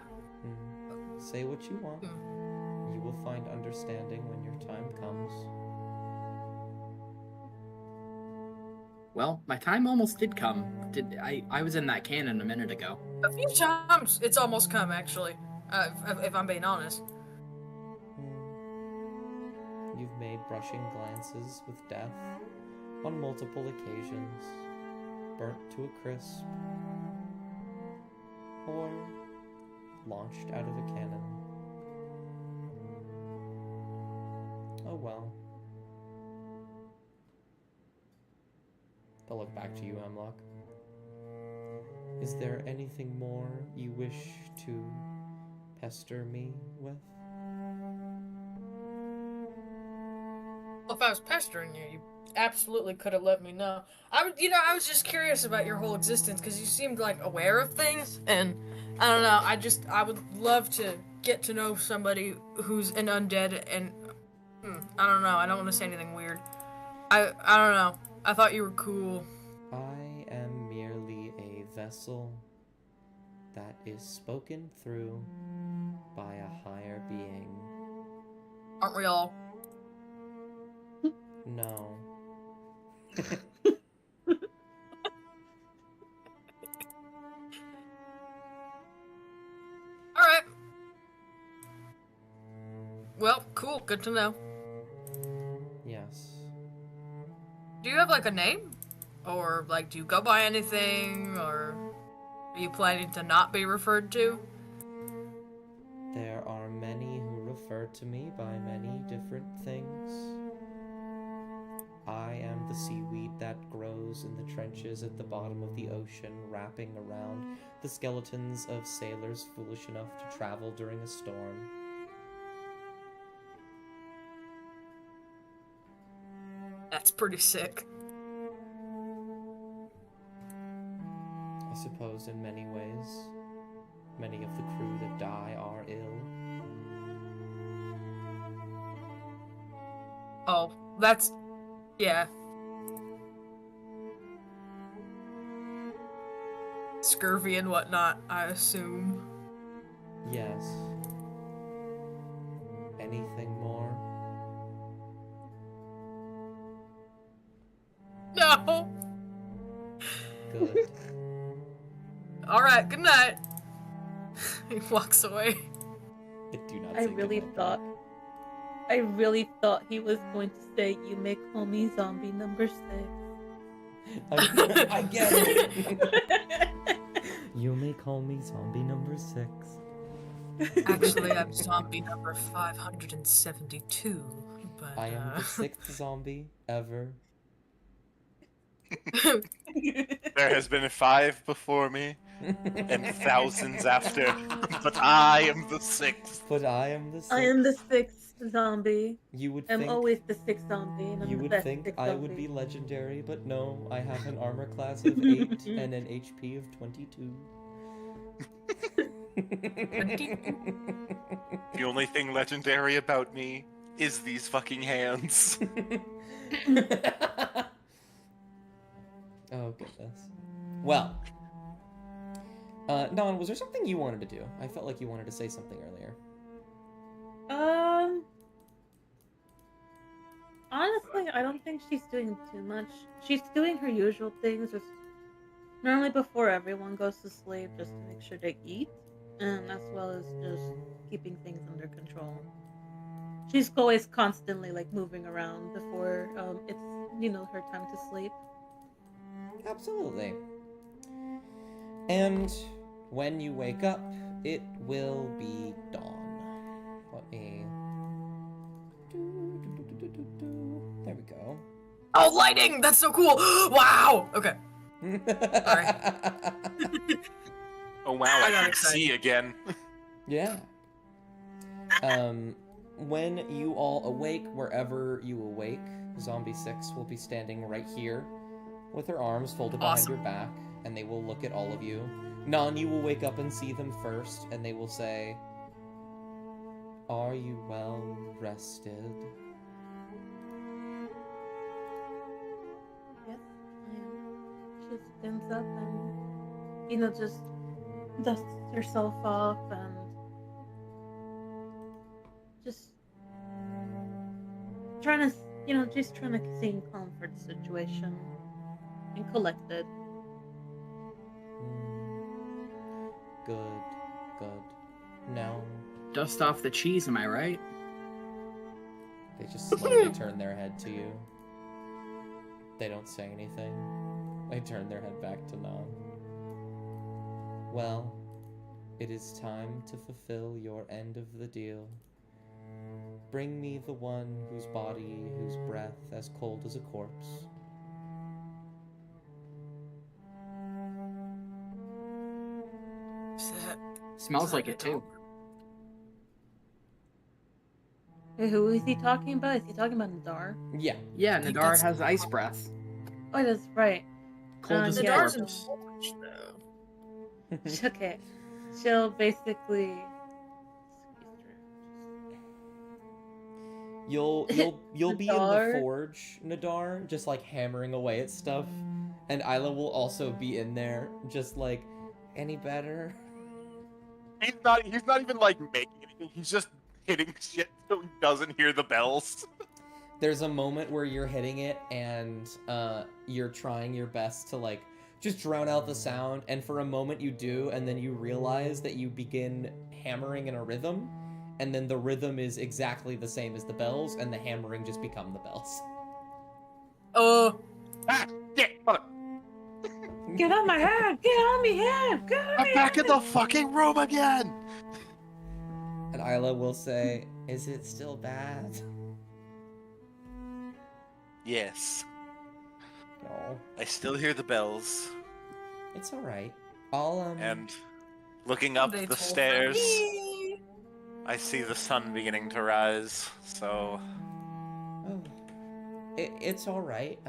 Say what you want. You will find understanding when your time comes. Well, my time almost did come. I was in that cannon a minute ago. A few times it's almost come, actually. If I'm being honest. You've made brushing glances with death on multiple occasions, burnt to a crisp, or launched out of a cannon. Oh well. They'll look back to you, Hemlock. Is there anything more you wish to pester me with? Well, if I was pestering you, you absolutely could have let me know. I was just curious about your whole existence because you seemed like aware of things, and I don't know. I would love to get to know somebody who's an undead, and I don't know. I don't want to say anything weird. I don't know. I thought you were cool. I am merely a vessel that is spoken through by a higher being. Aren't we all? No. Alright. Well, cool. Good to know. Yes. Do you have, like, a name? Or, like, do you go by anything? Or are you planning to not be referred to? There are many who refer to me by many different things. I am the seaweed that grows in the trenches at the bottom of the ocean, wrapping around the skeletons of sailors foolish enough to travel during a storm. That's pretty sick. I suppose in many ways, many of the crew that die are ill. Oh, that's... yeah. Scurvy and whatnot, I assume. Yes. Anything more? No! Good. All right, good night. He walks away. Do not I say really goodnight, thought. I really thought he was going to say, "You may call me zombie number 6." Again. You may call me zombie number 6. Actually, I'm zombie number 572. But I am the 6th zombie ever. There has been 5 before me, and thousands after, but I am the 6th. But I am the 6th. I am the 6th zombie. You would I'm think. always the 6th zombie, and I'm You the would best think 6th I zombie. would be legendary, but no, I have an armor class of 8 and an HP of 22. The only thing legendary about me is these fucking hands. Oh, goodness. Well. Don, was there something you wanted to do? I felt like you wanted to say something earlier. Honestly, I don't think she's doing too much. She's doing her usual things, just normally before everyone goes to sleep, just to make sure they eat, and as well as just keeping things under control. She's always constantly like moving around before it's her time to sleep. Absolutely. And when you wake up, it will be dawn. Let me... There we go. Oh, lighting! That's so cool! Wow! Okay. Sorry. Oh wow, I got I can excited. see again. Yeah. When you all awake, wherever you awake, Zombie 6 will be standing right here with her arms folded behind Awesome. your back, and they will look at all of you. Nan, you will wake up and see them first, and they will say, "Are you well rested?" Yes, I am. She stands up and just dusts herself off and just trying to just trying to seem comfort the situation and collected. Good, good. No, Dust off the cheese, am I right? they just slowly turn their head to you. They don't say anything. They turn their head back to Nan. Well, it is time to fulfill your end of the deal. Bring me the one whose body, whose breath as cold as a corpse. Smells like it too. Hey, who is he talking about? Is he talking about Nadar? Yeah. Yeah, I think Nadar that's- has ice breath. Oh, that's right. Cold as a yeah. Nadar's in corpse. Polish, though. Okay. She'll basically You'll be in the Nadar? forge, Nadar, just like hammering away at stuff. And Isla will also be in there, just like, any better? He's not even like making anything, he's just hitting shit so he doesn't hear the bells. There's a moment where you're hitting it and you're trying your best to like just drown out the sound, and for a moment you do, and then you realize that you begin hammering in a rhythm, and then the rhythm is exactly the same as the bells, and the hammering just become the bells. Oh, Ah, shit, mother. get on my head! Get on me head! Get on I'm me back head! in the fucking room again! And Isla will say, "Is it still bad?" Yes, No, I still hear the bells. it's all right. I'll And looking up they the told stairs, me. I see the sun beginning to rise, so... Oh, it's all right.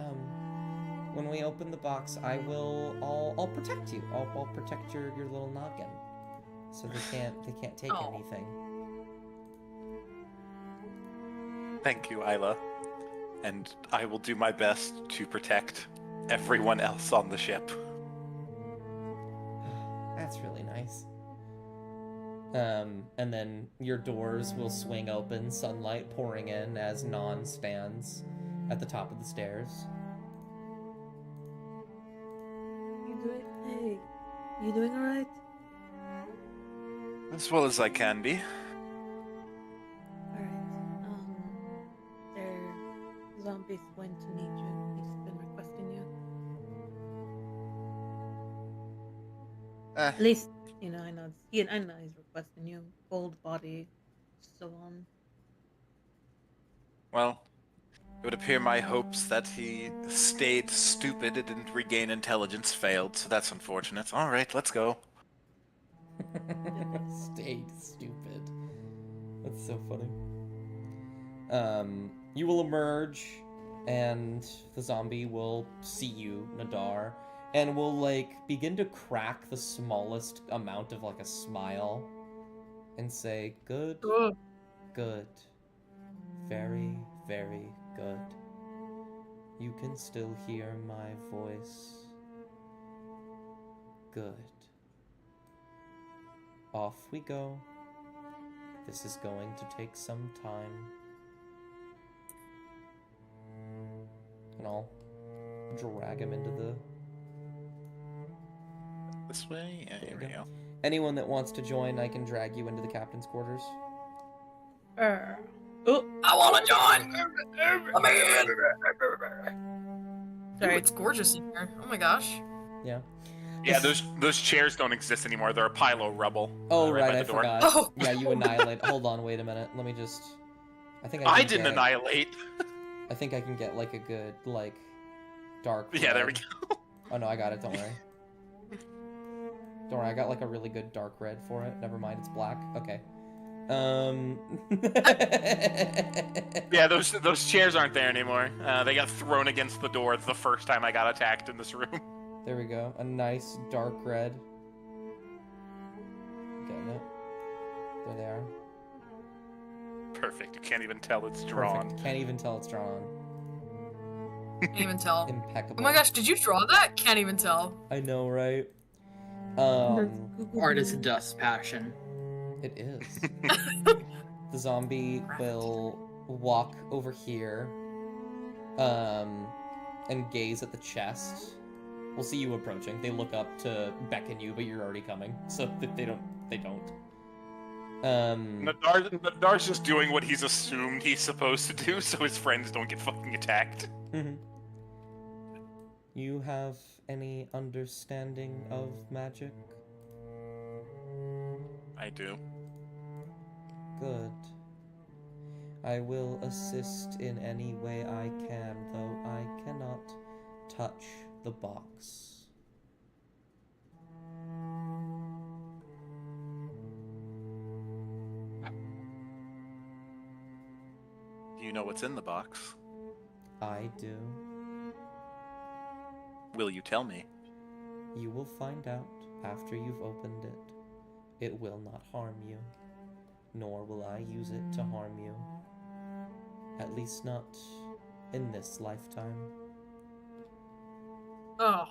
When we open the box, I'll protect you. I'll protect your little noggin, so they can't take Oh. anything. Thank you, Isla. And I will do my best to protect everyone else on the ship. That's really nice. And then your doors will swing open, sunlight pouring in as Nan stands at the top of the stairs. You do it. Hey, You doing alright? As well as I can be. Alright. Their zombie's going to need you. He's been requesting you. At least, I know I know he's requesting you. Cold body, so on. Well, it would appear my hopes that he stayed stupid and didn't regain intelligence failed, so that's unfortunate. Alright, let's go. Stayed stupid. That's so funny. You will emerge, and the zombie will see you, Nadar, and will, begin to crack the smallest amount of, a smile, and say, good, Ugh. good, very, very good. You can still hear my voice. Good. Off we go. This is going to take some time. And I'll drag him into the... This way? Yeah, here we go. Anyone that wants to join, I can drag you into the captain's quarters. Oh, I want to join. Let me in. sorry. It's gorgeous in here. Oh my gosh. Yeah. Yeah, those chairs don't exist anymore. They're a pile of rubble. Oh, right right, by I the door. forgot. Oh. Yeah, you annihilate. Hold on, wait a minute. Let me just... I think I can didn't get... annihilate. I think I can get, a good, dark Yeah, there we red. go. Oh, no, I got it. Don't worry. Don't worry, I got, a really good dark red for it. Never mind, it's black. Okay. Yeah, those chairs aren't there anymore. They got thrown against the door the first time I got attacked in this room. There we go. A nice dark red. Getting it. There they are. Perfect. You can't even tell it's drawn. Perfect. Can't even tell it's drawn. Can't even tell. Impeccable. Oh my gosh, did you draw that? Can't even tell. I know, right? Art is a dust passion. It is. The zombie will walk over here, and gaze at the chest. We'll see you approaching. They look up to beckon you, but you're already coming, so they don't. Nadar's just doing what he's assumed he's supposed to do, so his friends don't get fucking attacked. Mm-hmm. You have any understanding of magic? I do. Good. I will assist in any way I can, though I cannot touch the box. Do you know what's in the box? I do. Will you tell me? You will find out after you've opened it. It will not harm you, nor will I use it to harm you. At least not in this lifetime. Oh.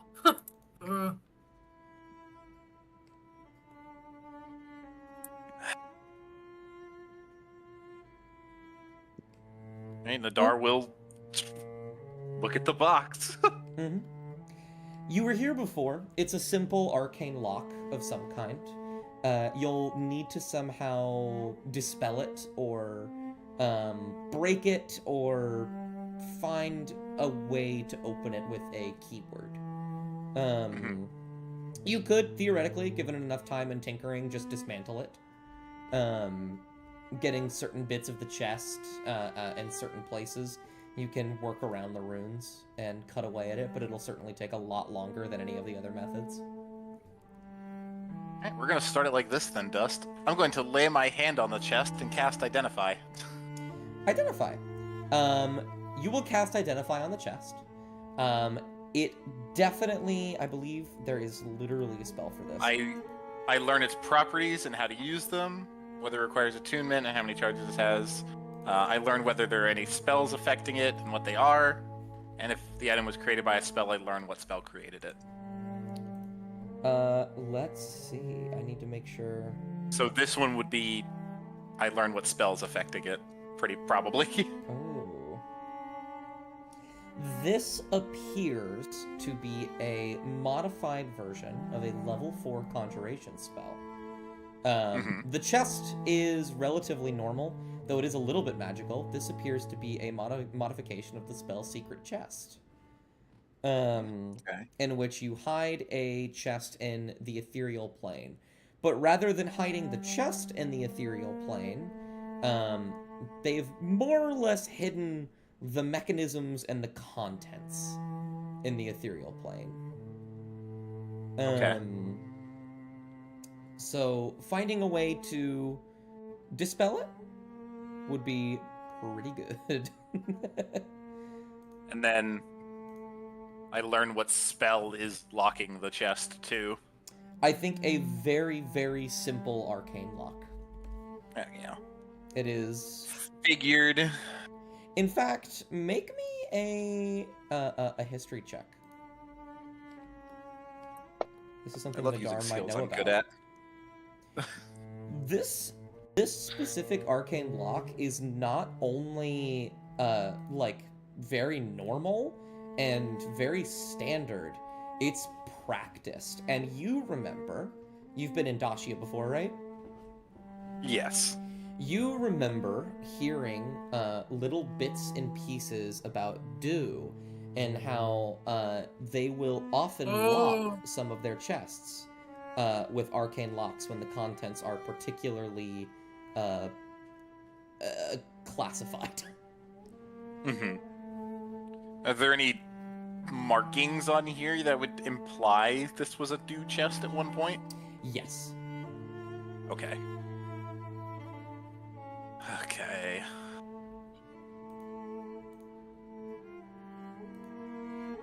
Hey, Nadar will look at the box. Mm-hmm. You were here before. It's a simple arcane lock of some kind. You'll need to somehow dispel it, or break it, or find a way to open it with a keyword. You could, theoretically, given it enough time and tinkering, just dismantle it. Getting certain bits of the chest in certain places, you can work around the runes and cut away at it, but it'll certainly take a lot longer than any of the other methods. Alright, we're gonna start it like this then, Dust. I'm going to lay my hand on the chest and cast Identify. Identify. You will cast Identify on the chest. It definitely, I believe, there is literally a spell for this. I learn its properties and how to use them, whether it requires attunement and how many charges it has. I learn whether there are any spells affecting it and what they are. And if the item was created by a spell, I learn what spell created it. Let's see. I need to make sure. So this one would be, I learn what spell's affecting it, pretty probably. Oh. This appears to be a modified version of a level 4 conjuration spell. The chest is relatively normal, though it is a little bit magical. This appears to be a modification of the spell Secret Chest. In which you hide a chest in the ethereal plane. But rather than hiding the chest in the ethereal plane, they've more or less hidden the mechanisms and the contents in the ethereal plane. So finding a way to dispel it would be pretty good. And then I learn what spell is locking the chest too. I think a very, very simple arcane lock. Yeah. It is... Figured. In fact, make me a history check. This is something Nadar might know about. Good at. This specific arcane lock is not only like very normal and very standard, it's practiced. And you remember, you've been in Dacia before, right? Yes. You remember hearing little bits and pieces about Dew and how they will often lock some of their chests with arcane locks when the contents are particularly classified. Are there any markings on here that would imply this was a Dew chest at one point? Yes. Okay. Okay.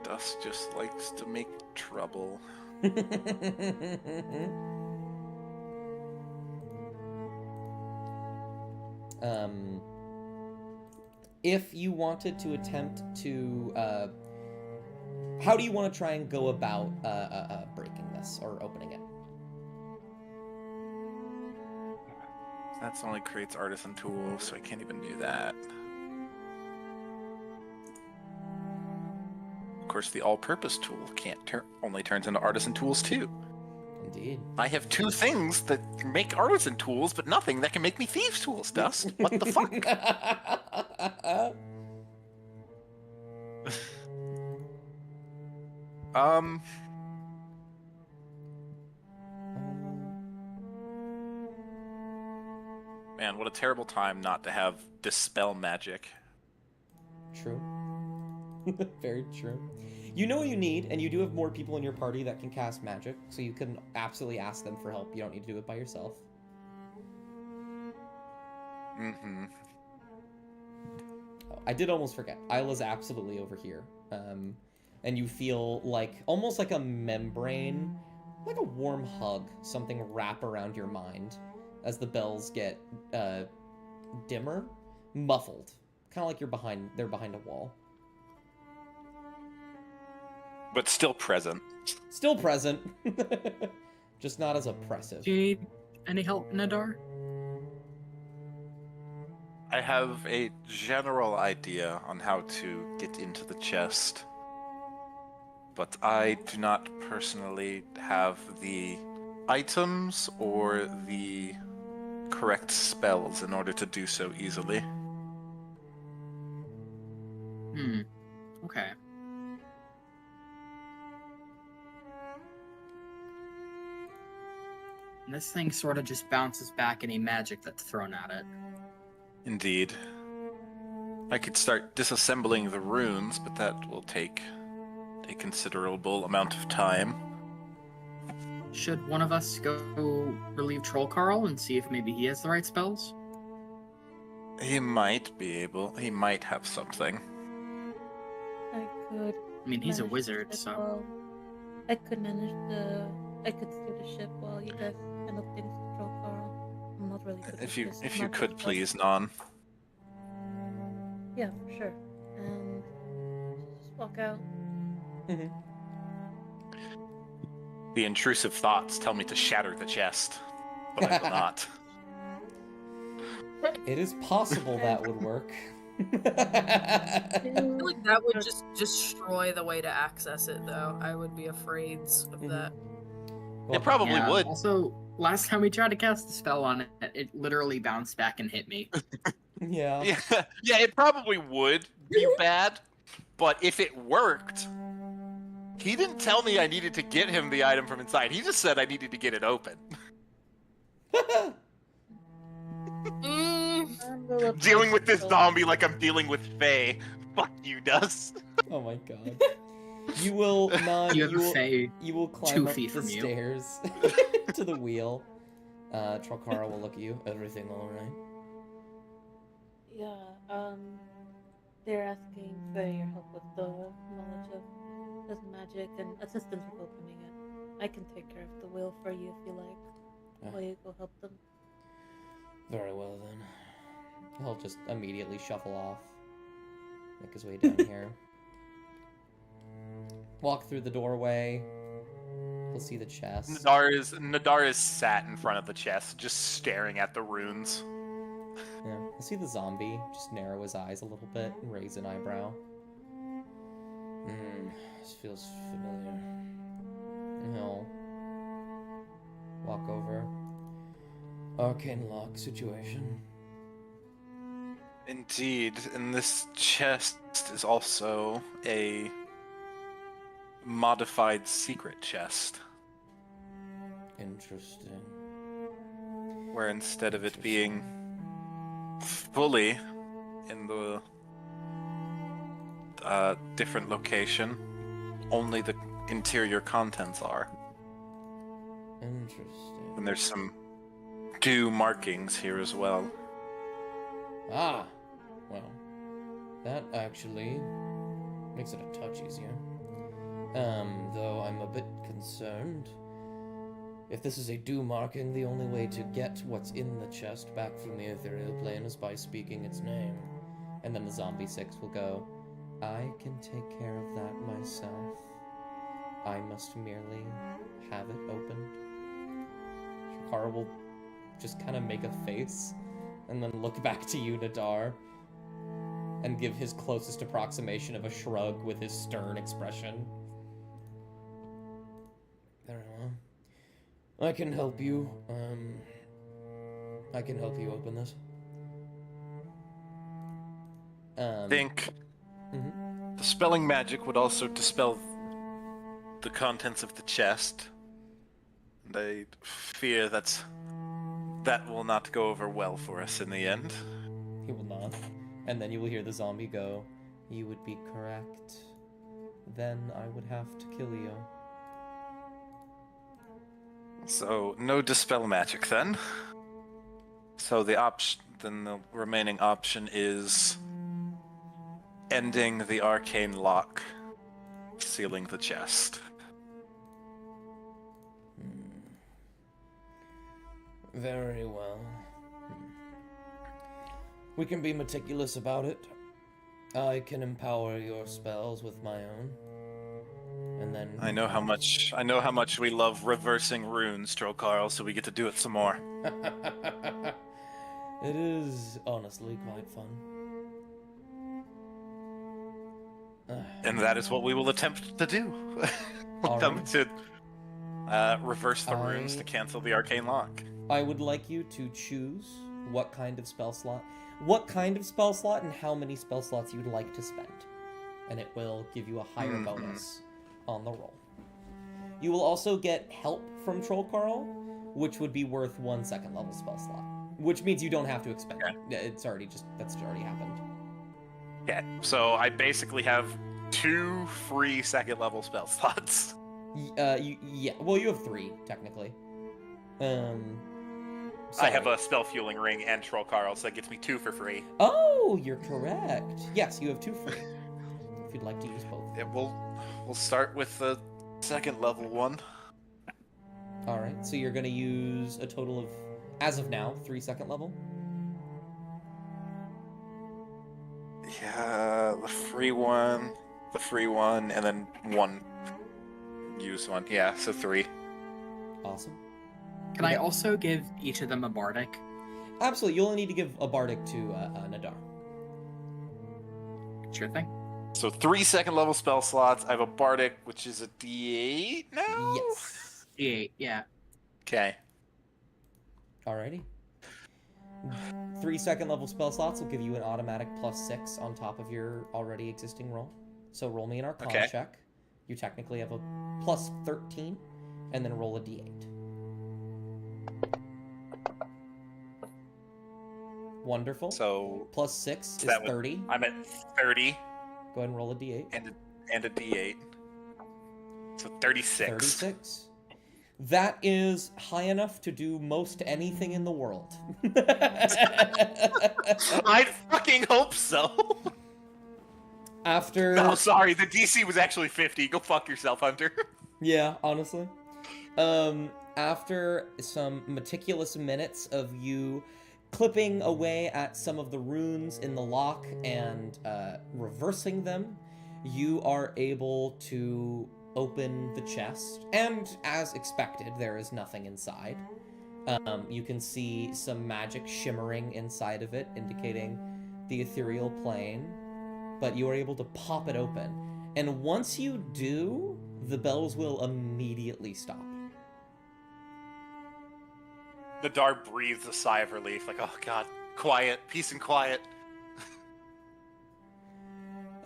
Dust just likes to make trouble. If you wanted to attempt to, how do you want to try and go about breaking this or opening it? That's only creates artisan tools, so I can't even do that. Of course, the all-purpose tool only turns into artisan tools too. Indeed. I have two things that make artisan tools, but nothing that can make me thieves' tools, Dust. What the fuck? Man, what a terrible time not to have dispel magic. True. Very true. You know what you need, and you do have more people in your party that can cast magic, so you can absolutely ask them for help. You don't need to do it by yourself. Oh, I did almost forget. Isla's absolutely over here. And you feel like, almost like a membrane, like a warm hug, something wrap around your mind as the bells get dimmer, muffled. Kind of like they're behind a wall. But still present. Still present. Just not as oppressive. Do you need any help, Nadar? I have a general idea on how to get into the chest, but I do not personally have the items or the correct spells in order to do so easily. Okay. And this thing sort of just bounces back any magic that's thrown at it. Indeed. I could start disassembling the runes, but that will take a considerable amount of time. Should one of us go relieve Troll Carl and see if maybe he has the right spells? He might be able. He might have something. I could. I mean, he's a manage wizard, the ship so... while- I could manage I could steer the ship while you guys handle things with Troll Carl. I'm not really good If at you this. if I'm you not could good at please, Non. Yeah, for sure. And just walk out. Mm-hmm. The intrusive thoughts tell me to shatter the chest, but I will not. It is possible that would work. I feel like that would just destroy the way to access it, though. I would be afraid of that. Well, It probably Yeah, would. Also, last time we tried to cast a spell on it, it literally bounced back and hit me. Yeah. Yeah, yeah, it probably would be bad, but if it worked, he didn't tell me I needed to get him the item from inside. He just said I needed to get it open. Dealing with this zombie like I'm dealing with Faye. Fuck you, Dust. Oh my god. You will not. You have a Fae You will 2 climb up feet the from you. stairs to the wheel. Trokara will look at you. Everything all right? Yeah, they're asking for your help with the knowledge of this magic and assistance with opening it. I can take care of the wheel for you if you like. Will you go help them? Very well then. He'll just immediately shuffle off. Make his way down here. Walk through the doorway. He'll see the chest. Nadar is sat in front of the chest, just staring at the runes. Yeah. He'll see the zombie. Just narrow his eyes a little bit and raise an eyebrow. This feels familiar. And he'll walk over. Arcane lock situation. Indeed, and this chest is also a modified secret chest, Interesting. where instead of it being fully in the different location, only the interior contents are. Interesting. And there's some dew markings here as well. Ah! Well, that actually makes it a touch easier. Though I'm a bit concerned. If this is a dew marking, the only way to get what's in the chest back from the ethereal plane is by speaking its name. And then the zombie 6 will go, I can take care of that myself. I must merely have it opened. Shakara will just kind of make a face and then look back to you, Nadar, and give his closest approximation of a shrug with his stern expression. Very well. I can help you. I can help you open this. I think Mhm. dispelling magic would also dispel the contents of the chest. And I fear that will not go over well for us in the end. He will not. And then you will hear the zombie go, you would be correct. Then I would have to kill you. So no dispel magic then. So then the remaining option is ending the arcane lock, sealing the chest. Very well. We can be meticulous about it. I can empower your spells with my own. And then I know how much we love reversing runes, Trollcarl, so we get to do it some more. It is honestly quite fun. And that is what we will attempt to do. We'll attempt to reverse the runes to cancel the arcane lock. I would like you to choose what kind of spell slot and how many spell slots you'd like to spend. And it will give you a higher bonus on the roll. You will also get help from Trollcarl, which would be worth 1 second level spell slot. Which means you don't have to expend it. That's already happened. Yeah, so I basically have 2 free second level spell slots. Yeah, well, you have 3, technically. I have a spell fueling ring and Trollcarl, so that gets me 2 for free. Oh, you're correct. Yes, you have 2 free. If you'd like to use both. Yeah, we'll start with the second level one. Alright, so you're gonna use a total of, as of now, 3 second level? Yeah, the free one, and then 1 used one. Yeah, so 3. Awesome. Can I also give each of them a bardic? Absolutely, you only need to give a bardic to Nadar. Sure thing. So 3 second-level spell slots. I have a bardic, which is a D8 now. Yes. D8, yeah. Okay. Alrighty. 3 second-level spell slots will give you an automatic +6 on top of your already existing roll. So roll me an Arcana Okay. check. You technically have a +13, and then roll a D8. Wonderful. So +6 is that would- 30. I'm at 30 Go ahead and roll a D8. and a D8. So 36. 36. That is high enough to do most anything in the world. I fucking hope so. After... No, sorry. The DC was actually 50. Go fuck yourself, Hunter. Yeah, honestly. After some meticulous minutes of you clipping away at some of the runes in the lock and reversing them, you are able to open the chest, and as expected, there is nothing inside. You can see some magic shimmering inside of it, indicating the ethereal plane, but you are able to pop it open. And once you do, the bells will immediately stop. Nadar breathes a sigh of relief, like, oh god, quiet, peace and quiet.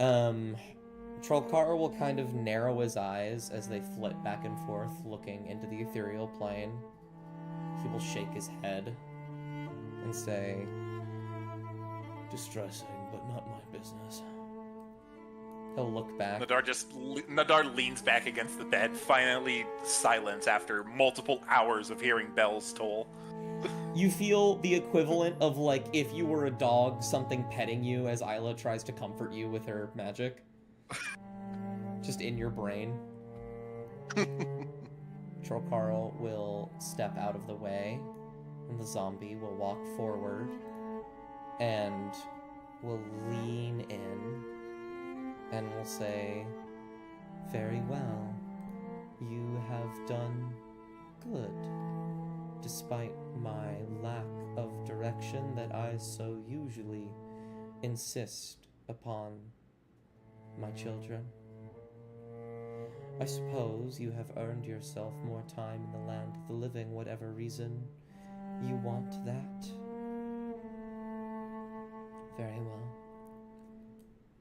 Trollcar will kind of narrow his eyes as they flit back and forth, looking into the ethereal plane. He will shake his head and say, "Distressing, but not my business." He'll look back. Nadar leans back against the bed, finally silence after multiple hours of hearing bells toll. You feel the equivalent of, like, if you were a dog, something petting you as Isla tries to comfort you with her magic. Just in your brain. Trollcarl will step out of the way, and the zombie will walk forward and will lean in and will say, "Very well. You have done good, despite my lack of direction that I so usually insist upon my children. I suppose you have earned yourself more time in the land of the living, whatever reason you want that. Very well."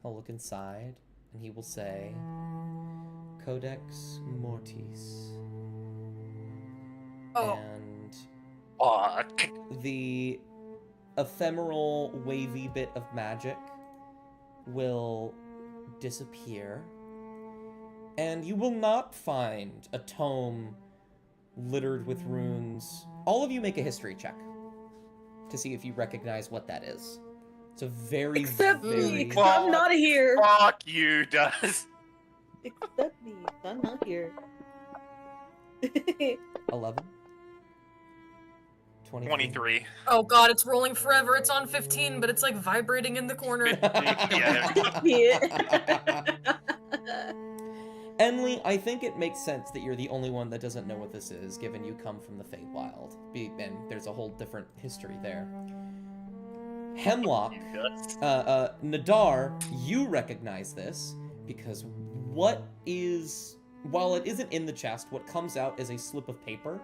He'll look inside, and he will say, "Codex Mortis." Oh. And Fuck. the ephemeral, wavy bit of magic will disappear, and you will not find a tome littered with runes. All of you make a history check to see if you recognize what that is. It's a very, Except very... me, 'cause I'm not here. Fuck you, does. Except me, I'm not here. 11? 23. Oh god, it's rolling forever. It's on 15, but it's like vibrating in the corner. Yeah. Enli, I think it makes sense that you're the only one that doesn't know what this is, given you come from the Feywild. And there's a whole different history there. Hemlock, Nadar, you recognize this, because while it isn't in the chest, what comes out is a slip of paper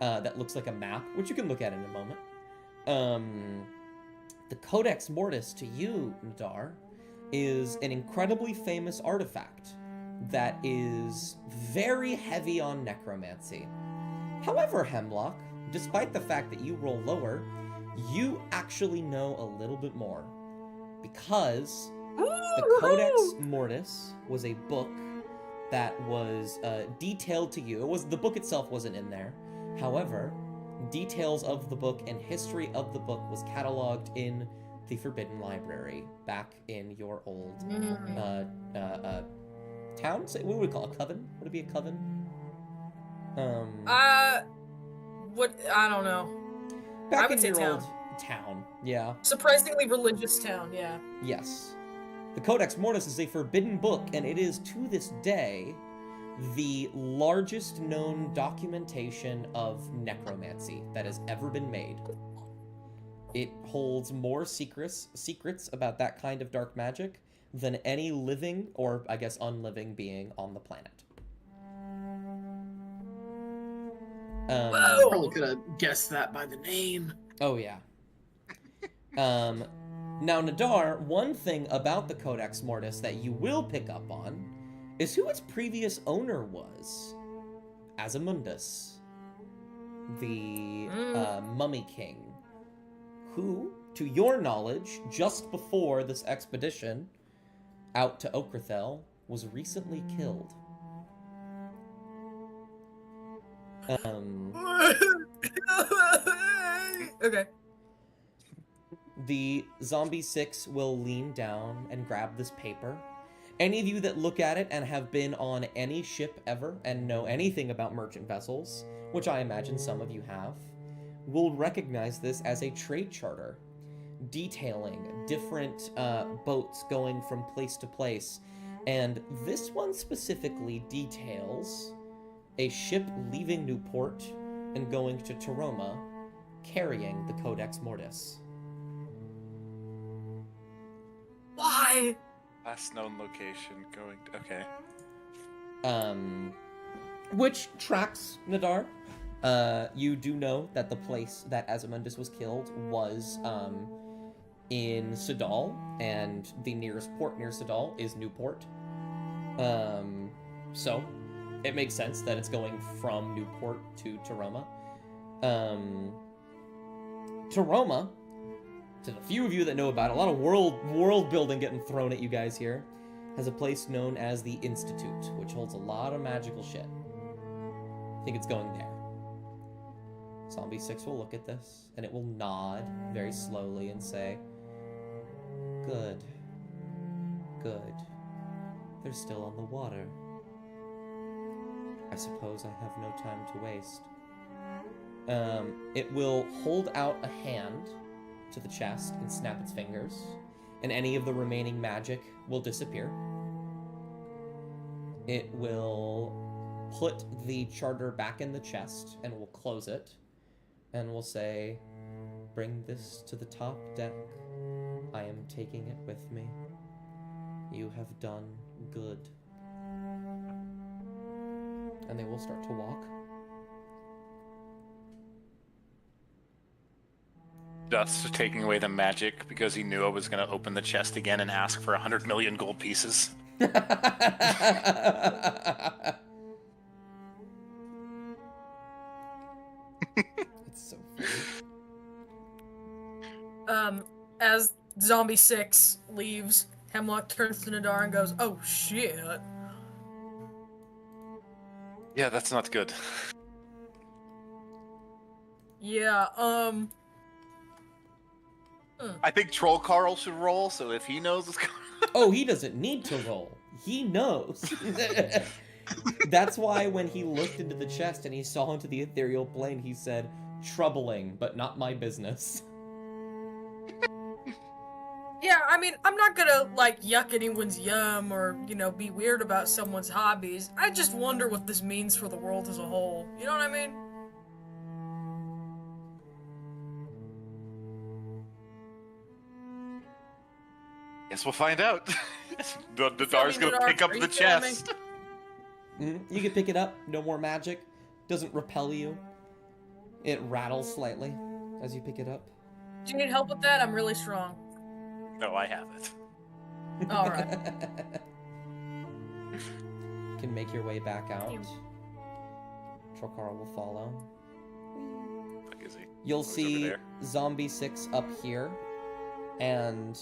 that looks like a map, which you can look at in a moment. The Codex Mortis, to you, Nadar, is an incredibly famous artifact that is very heavy on necromancy. However, Hemlock, despite the fact that you roll lower, you actually know a little bit more, because the Codex Mortis was a book that was detailed to you. The book itself wasn't in there. However, details of the book and history of the book was cataloged in the Forbidden Library back in your old town. What would we call it? A coven? Would it be a coven? What? I don't know. Back I would in say your town. old town, yeah. Surprisingly religious town, yeah. Yes. The Codex Mortis is a forbidden book, and it is, to this day, the largest known documentation of necromancy that has ever been made. It holds more secrets about that kind of dark magic than any living, or I guess unliving, being on the planet. Whoa! Probably could have guessed that by the name. Oh, yeah. Now, Nadar, one thing about the Codex Mortis that you will pick up on is who its previous owner was. Azamundus, the Mummy King, who, to your knowledge, just before this expedition out to Okrathel, was recently killed. Okay. The Zombie 6 will lean down and grab this paper. Any of you that look at it and have been on any ship ever and know anything about merchant vessels, which I imagine some of you have, will recognize this as a trade charter, detailing different boats going from place to place. And this one specifically details a ship leaving Newport and going to Taroma, carrying the Codex Mortis. Why? Last known location going. Okay. Which tracks, Nadar. You do know that the place that Azamundus was killed was in Sidal, and the nearest port near Sidal is Newport. So it makes sense that it's going from Newport to Taroma. Taroma, to the few of you that know about it, a lot of world building getting thrown at you guys here, has a place known as the Institute, which holds a lot of magical shit. I think it's going there. Zombie 6 will look at this, and it will nod very slowly and say, "Good. Good. They're still on the water. I suppose I have no time to waste." It will hold out a hand to the chest and snap its fingers, and any of the remaining magic will disappear. It will put the charter back in the chest and will close it, and will say, "Bring this to the top deck. I am taking it with me. You have done good." And they will start to walk. Just taking away the magic because he knew I was going to open the chest again and ask for 100 million gold pieces. It's so funny. As Zombie 6 leaves, Hemlock turns to Nadar and goes, "Oh shit." Yeah, that's not good. Yeah, I think Troll Carl should roll, so if he knows what's going on. Oh, he doesn't need to roll. He knows. That's why when he looked into the chest and he saw into the ethereal plane, he said, "Troubling, but not my business." yeah, I mean, I'm not gonna, like, yuck anyone's yum or, be weird about someone's hobbies. I just wonder what this means for the world as a whole. You know what I mean? Guess we'll find out. Nadar's gonna Nadar, pick up are the you filming? chest. You can pick it up. No more magic. Doesn't repel you. It rattles slightly as you pick it up. Do you need help with that? I'm really strong. No, I have it. Alright. Can make your way back out. Trokara will follow. Fuck is he? You'll Oh, he's over see there. Zombie 6 up here, and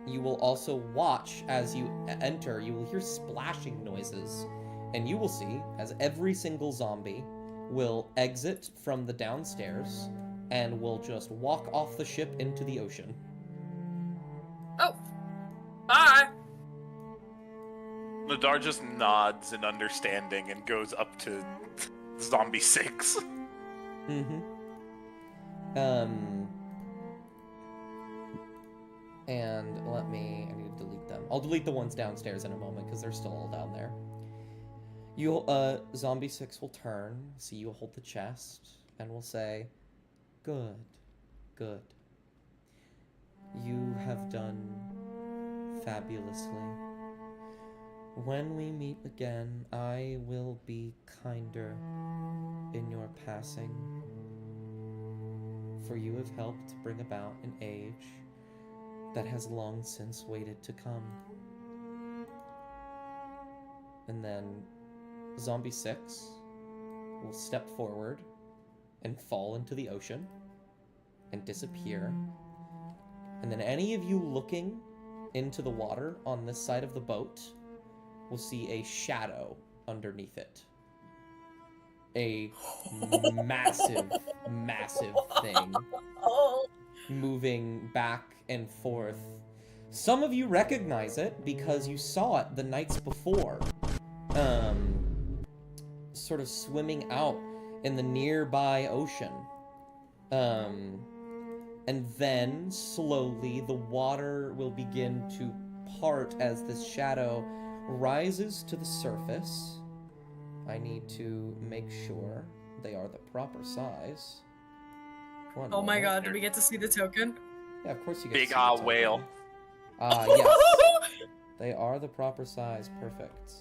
you will also watch as you enter. You will hear splashing noises, and you will see as every single zombie will exit from the downstairs and will just walk off the ship into the ocean. Oh. Bye. Nadar just nods in understanding and goes up to Zombie 6. Mm-hmm. And I need to delete them. I'll delete the ones downstairs in a moment because they're still all down there. Zombie 6 will turn, see you hold the chest, and will say, "Good, good. You have done fabulously. When we meet again, I will be kinder in your passing, for you have helped bring about an age that has long since waited to come. And then Zombie 6 will step forward and fall into the ocean and disappear. And then any of you looking into the water on this side of the boat will see a shadow underneath it. A massive, massive thing moving back and forth. Some of you recognize it because you saw it the nights before. Sort of swimming out in the nearby ocean. And then, slowly, the water will begin to part as this shadow rises to the surface. I need to make sure they are the proper size. One Oh my moment. god, did we get to see the token? Yeah, of course you get Big to see the token. whale. Yes. They are the proper size. Perfect.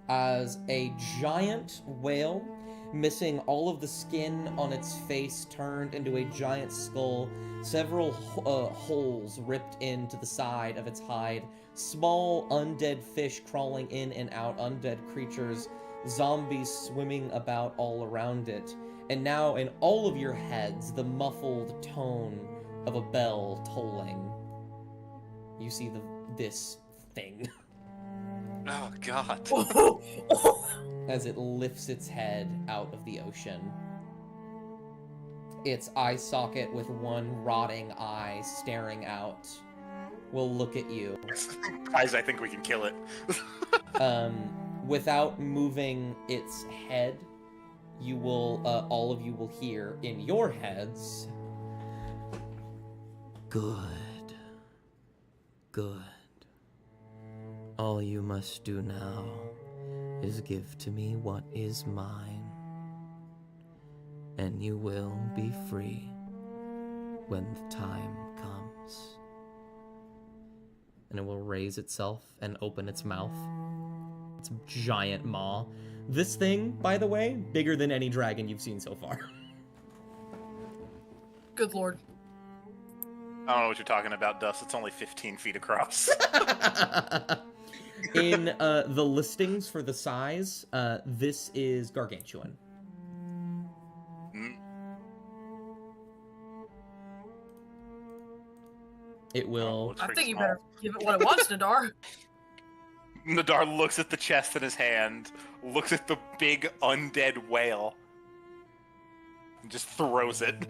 As a giant whale, missing all of the skin on its face, turned into a giant skull, several holes ripped into the side of its hide, small undead fish crawling in and out, undead creatures, zombies swimming about all around it, and now in all of your heads, the muffled tone of a bell tolling. You see this thing. Oh, God. As it lifts its head out of the ocean. Its eye socket with one rotting eye staring out will look at you. Guys, I think we can kill it. Without moving its head, you will, all of you will hear in your heads, "Good. Good. All you must do now is give to me what is mine, and you will be free when the time comes." And it will raise itself and open its mouth. Its giant maw. This thing, by the way, bigger than any dragon you've seen so far. Good lord. I don't know what you're talking about, Dust. It's only 15 feet across. In the listings for the size, this is gargantuan. Mm. It will. Looks I pretty think you small. better give it what it wants, Nadar. Nadar looks at the chest in his hand, looks at the big undead whale, and just throws it.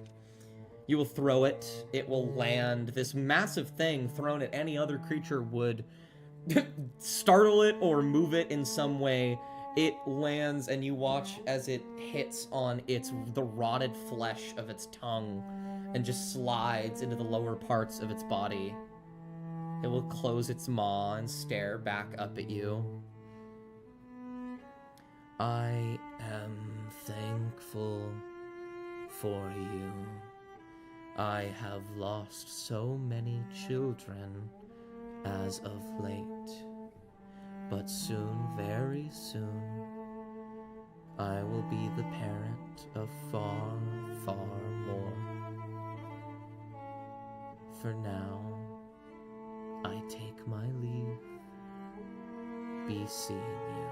You will throw it. It will land. This massive thing thrown at any other creature would startle it or move it in some way. It lands, and you watch as it hits on the rotted flesh of its tongue and just slides into the lower parts of its body. It will close its maw and stare back up at you. I am thankful for you. I have lost so many children as of late, but soon, very soon, I will be the parent of far, far more. For now, I take my leave. Be seeing you.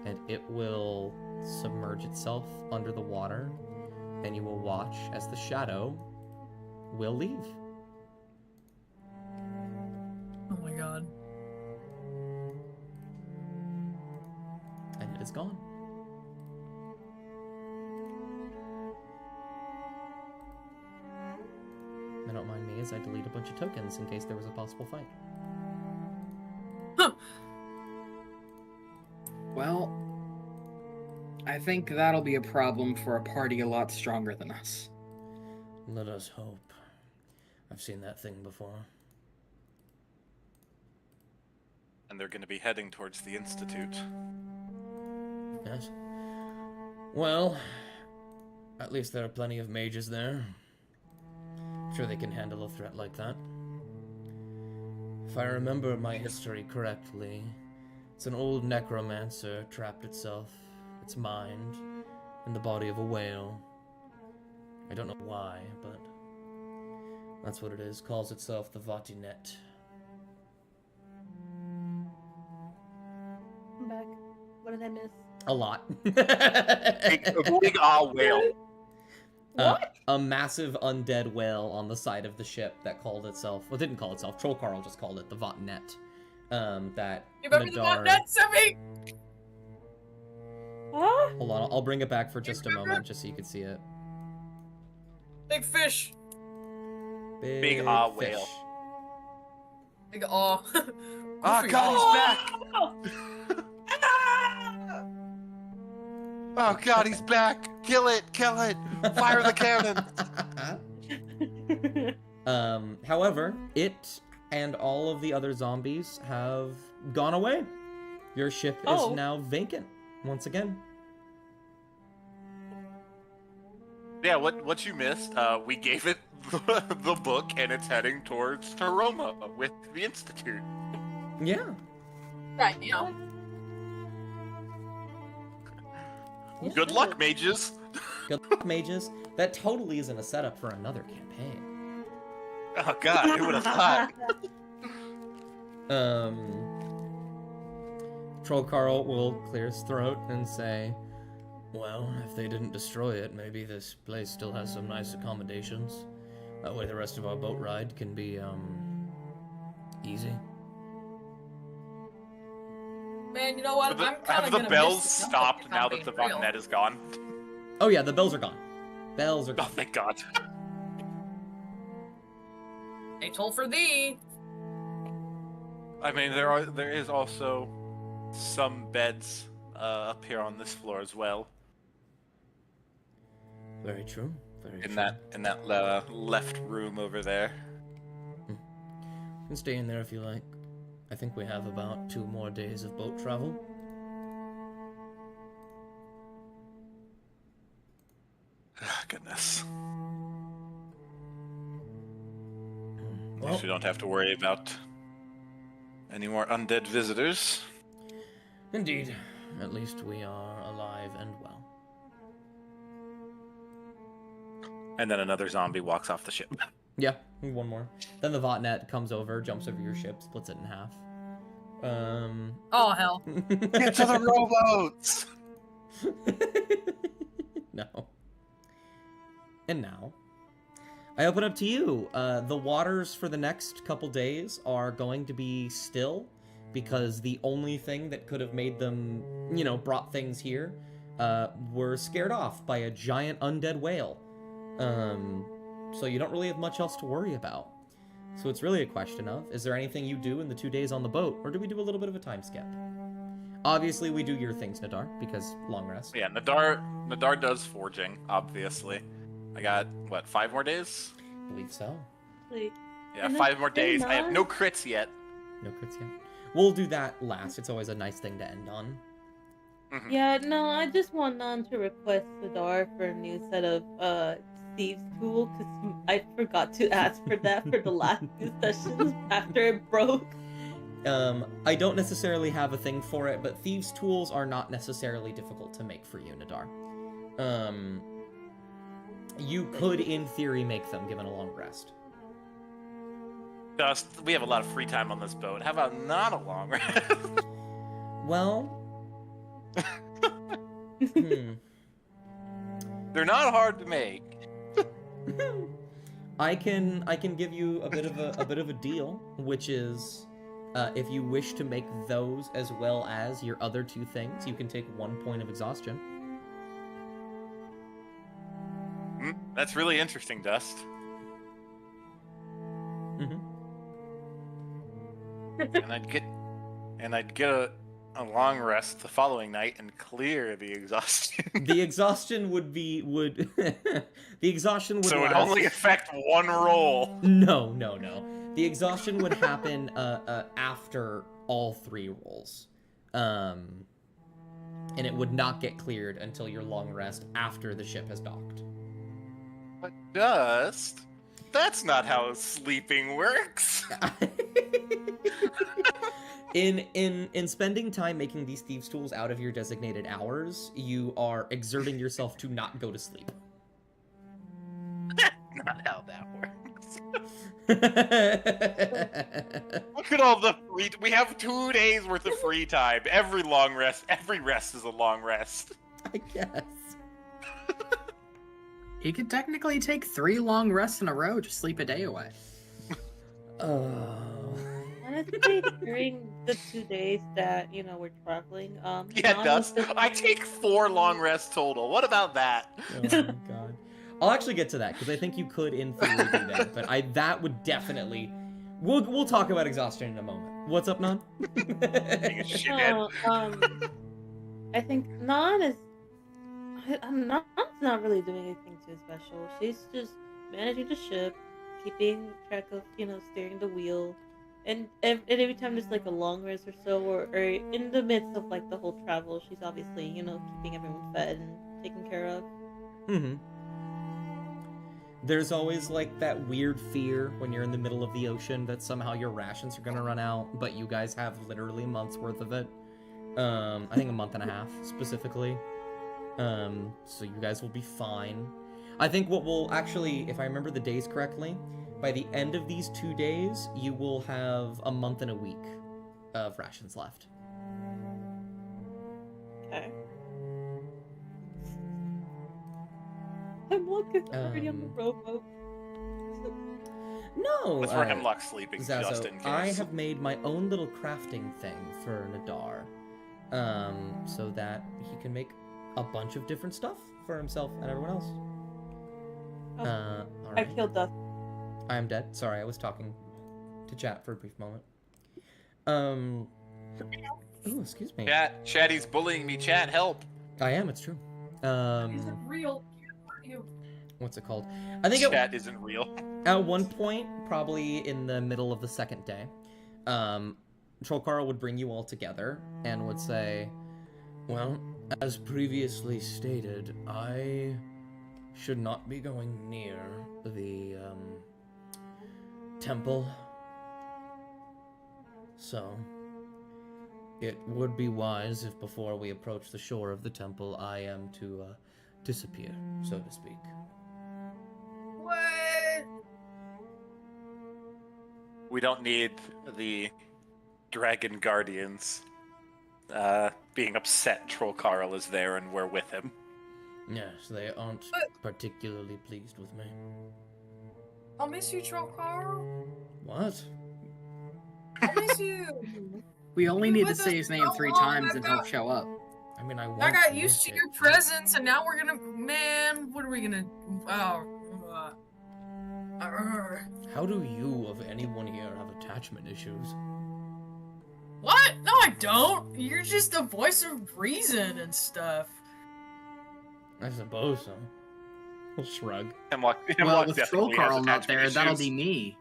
And it will submerge itself under the water, and you will watch as the shadow will leave. Oh my god. And it is gone. And don't mind me as I delete a bunch of tokens in case there was a possible fight. Well, I think that'll be a problem for a party a lot stronger than us. Let us hope. I've seen that thing before. And they're going to be heading towards the Institute. Yes. Well, at least there are plenty of mages there. Sure they can handle a threat like that. If I remember my history correctly, it's an old necromancer trapped its mind, in the body of a whale. I don't know why, but that's what it is. Calls itself the Vatinet. I'm back. What did I miss? A lot. Big whale. What? A massive undead whale on the side of the ship that called itself, well, it didn't call itself, Troll Carl just called it the Vatinet. That You remember the Nadar... botnet, Semi? Huh? Hold on, I'll bring it back for just a moment, just so you can see it. Big fish. Big fish. whale. Big aw. Oh god, he's back! Oh god, he's back! Kill it! Kill it! Fire the cannon! However, it and all of the other zombies have gone away. Your ship is now vacant once again. Yeah, what you missed, we gave it the book and it's heading towards Taroma with the Institute. Yeah. Right, you know. Good luck, mages! Good luck, mages. That totally isn't a setup for another campaign. Oh god, who would have thought? Troll Carl will clear his throat and say, well, if they didn't destroy it, maybe this place still has some nice accommodations. That way the rest of our boat ride can be, easy. Man, you know what? I'm kind Have of the gonna bells miss the stopped if now I'm that the being real. botnet is gone? Oh yeah, the bells are gone. Bells are Oh, gone. thank god. They toll for thee. I mean, there is also some beds up here on this floor as well. Very true. Very In true. that left room over there. You can stay in there if you like. I think we have about 2 more days of boat travel. Goodness. At Well, least we don't have to worry about any more undead visitors. indeed. At least we are alive and well. And then another zombie walks off the ship. Yeah, one more. Then the Votnet comes over, jumps over your ship, splits it in half. Oh hell. Get to the rowboats! No. And now, I open up to you. The waters for the next couple days are going to be still, because the only thing that could have made them, brought things here, were scared off by a giant undead whale. So you don't really have much else to worry about. So it's really a question of, is there anything you do in the 2 days on the boat, or do we do a little bit of a time skip? Obviously, we do your things, Nadar, because long rest. Yeah, Nadar does forging, obviously. I got, 5 more days? I believe so. Wait, Yeah, And 5 more then days. I have none? no crits yet. No crits yet. We'll do that last. It's always a nice thing to end on. Mhm. yeah, no, I just want Nan to request Sadar for a new set of Steve's tool, because I forgot to ask for that for the last 2 sessions after it broke. I don't necessarily have a thing for it, but thieves' tools are not necessarily difficult to make for you, Nadar. You could, in theory, make them given a long rest. Just, we have a lot of free time on this boat. How about not a long rest? Well, They're not hard to make. I can give you a bit of a deal, which is, if you wish to make those as well as your other 2 things, you can take 1 point of exhaustion. That's really interesting, Dust. Mm-hmm. and I'd get a long rest the following night and clear the exhaustion. The exhaustion would the exhaustion would So it would last... only affect 1 roll. No. The exhaustion would happen after all 3 rolls. And it would not get cleared until your long rest after the ship has docked. But Dust, That's not how sleeping works. In spending time making these thieves' tools out of your designated hours, you are exerting yourself to not go to sleep. Not how that works. Look at all the free. We have 2 days worth of free time. Every rest is a long rest. I guess. He could technically take 3 long rests in a row to sleep a day away. Oh. Honestly, during the 2 days that we're traveling, Yeah, Mom Dust. was just- I take 4 long rests total. What about that? Oh my god. I'll actually get to that because I think you could in theory do that, but that would definitely. We'll talk about exhaustion in a moment. What's up, Non? Being a shithead. No, I think Nan's not really doing anything too special. She's just managing the ship, keeping track of, steering the wheel, and every time there's like a long rest or so, or in the midst of like the whole travel, she's obviously, keeping everyone fed and taken care of. Mm-hmm. There's always like that weird fear when you're in the middle of the ocean that somehow your rations are gonna run out, but you guys have literally months worth of it. I think a month and a half specifically. So you guys will be fine. I think what will actually, if I remember the days correctly, by the end of these 2 days, you will have a month and a week of rations left. Okay. I'm looking already on the rowboat. No, That's where Hemlock's sleeping, just in case. I have made my own little crafting thing for Nadar, so that he can make a bunch of different stuff for himself and everyone else. Oh, All I right. killed Dust. I am dead. Sorry, I was talking to chat for a brief moment. Ooh, excuse me. Chat, he's bullying me. Chat, help. I am. It's true. Isn't real. You. What's it called? I think Chat isn't real. at one point, probably in the middle of the second day, Trollcarl would bring you all together and would say, "Well, as previously stated, I should not be going near the temple. So, it would be wise if before we approach the shore of the temple, I am to disappear, so to speak." What? We don't need the Dragon Guardians being upset Trollcarl is there and we're with him. Yes, they aren't particularly pleased with me. I'll miss you, Trollcarl. What? I'll miss you. We only You need to with us say his name so 3 long, times I and he'll got- show up. I mean, I want I got to used miss to it. your presence, and now we're gonna. Man, what are we gonna? Oh. How do you, of anyone here, have attachment issues? What? No, I don't. You're just a voice of reason and stuff. I suppose so. I'll shrug. Well, with Trollcarl not there, that'll be me.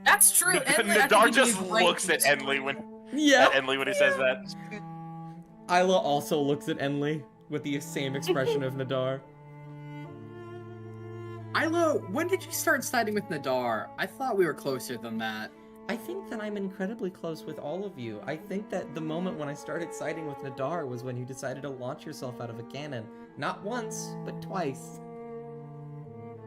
That's true. Enley, I think Nadar you'd be a just great looks at peacemaker. Enley when Yeah. he says that. Isla also looks at Enley with the same expression of Nadar. Isla, when did you start siding with Nadar? I thought we were closer than that. I think that I'm incredibly close with all of you. I think that the moment when I started siding with Nadar was when you decided to launch yourself out of a cannon. Not once, but twice.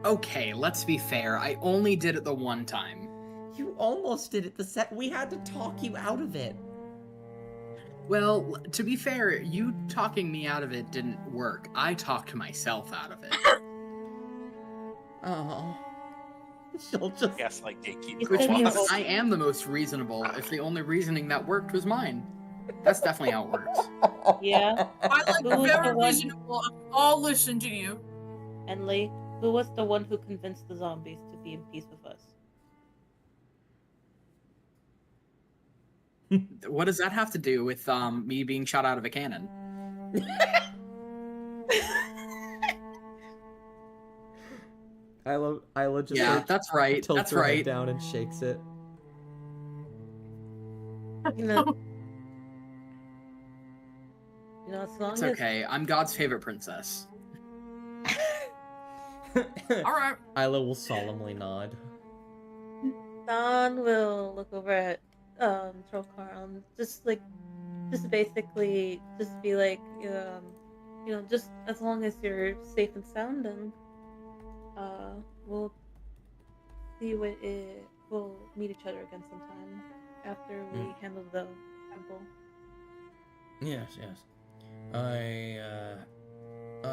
Okay, let's be fair. I only did it the one time. You almost did it the set. We had to talk you out of it. Well, to be fair, you talking me out of it didn't work. I talked myself out of it. Oh. She'll just... Yes, like gatekeeper. Which Which means Well- I am the most reasonable if the only reasoning that worked was mine. That's definitely how it works. Yeah. I like Who was very the one- reasonable. I'll listen to you. Enley, who was the one who convinced the zombies to be in peace with us? What does that have to do with me being shot out of a cannon? Isla just Yeah, like, that's right. tilts That's her head right. down and shakes it. You know, as long It's as okay. I'm God's favorite princess. All right. Isla will solemnly nod. Don will look over at Trokar and just basically just be like, just as long as you're safe and sound, and we'll see what it. We'll meet each other again sometime after we handle the temple. Yes, yes. I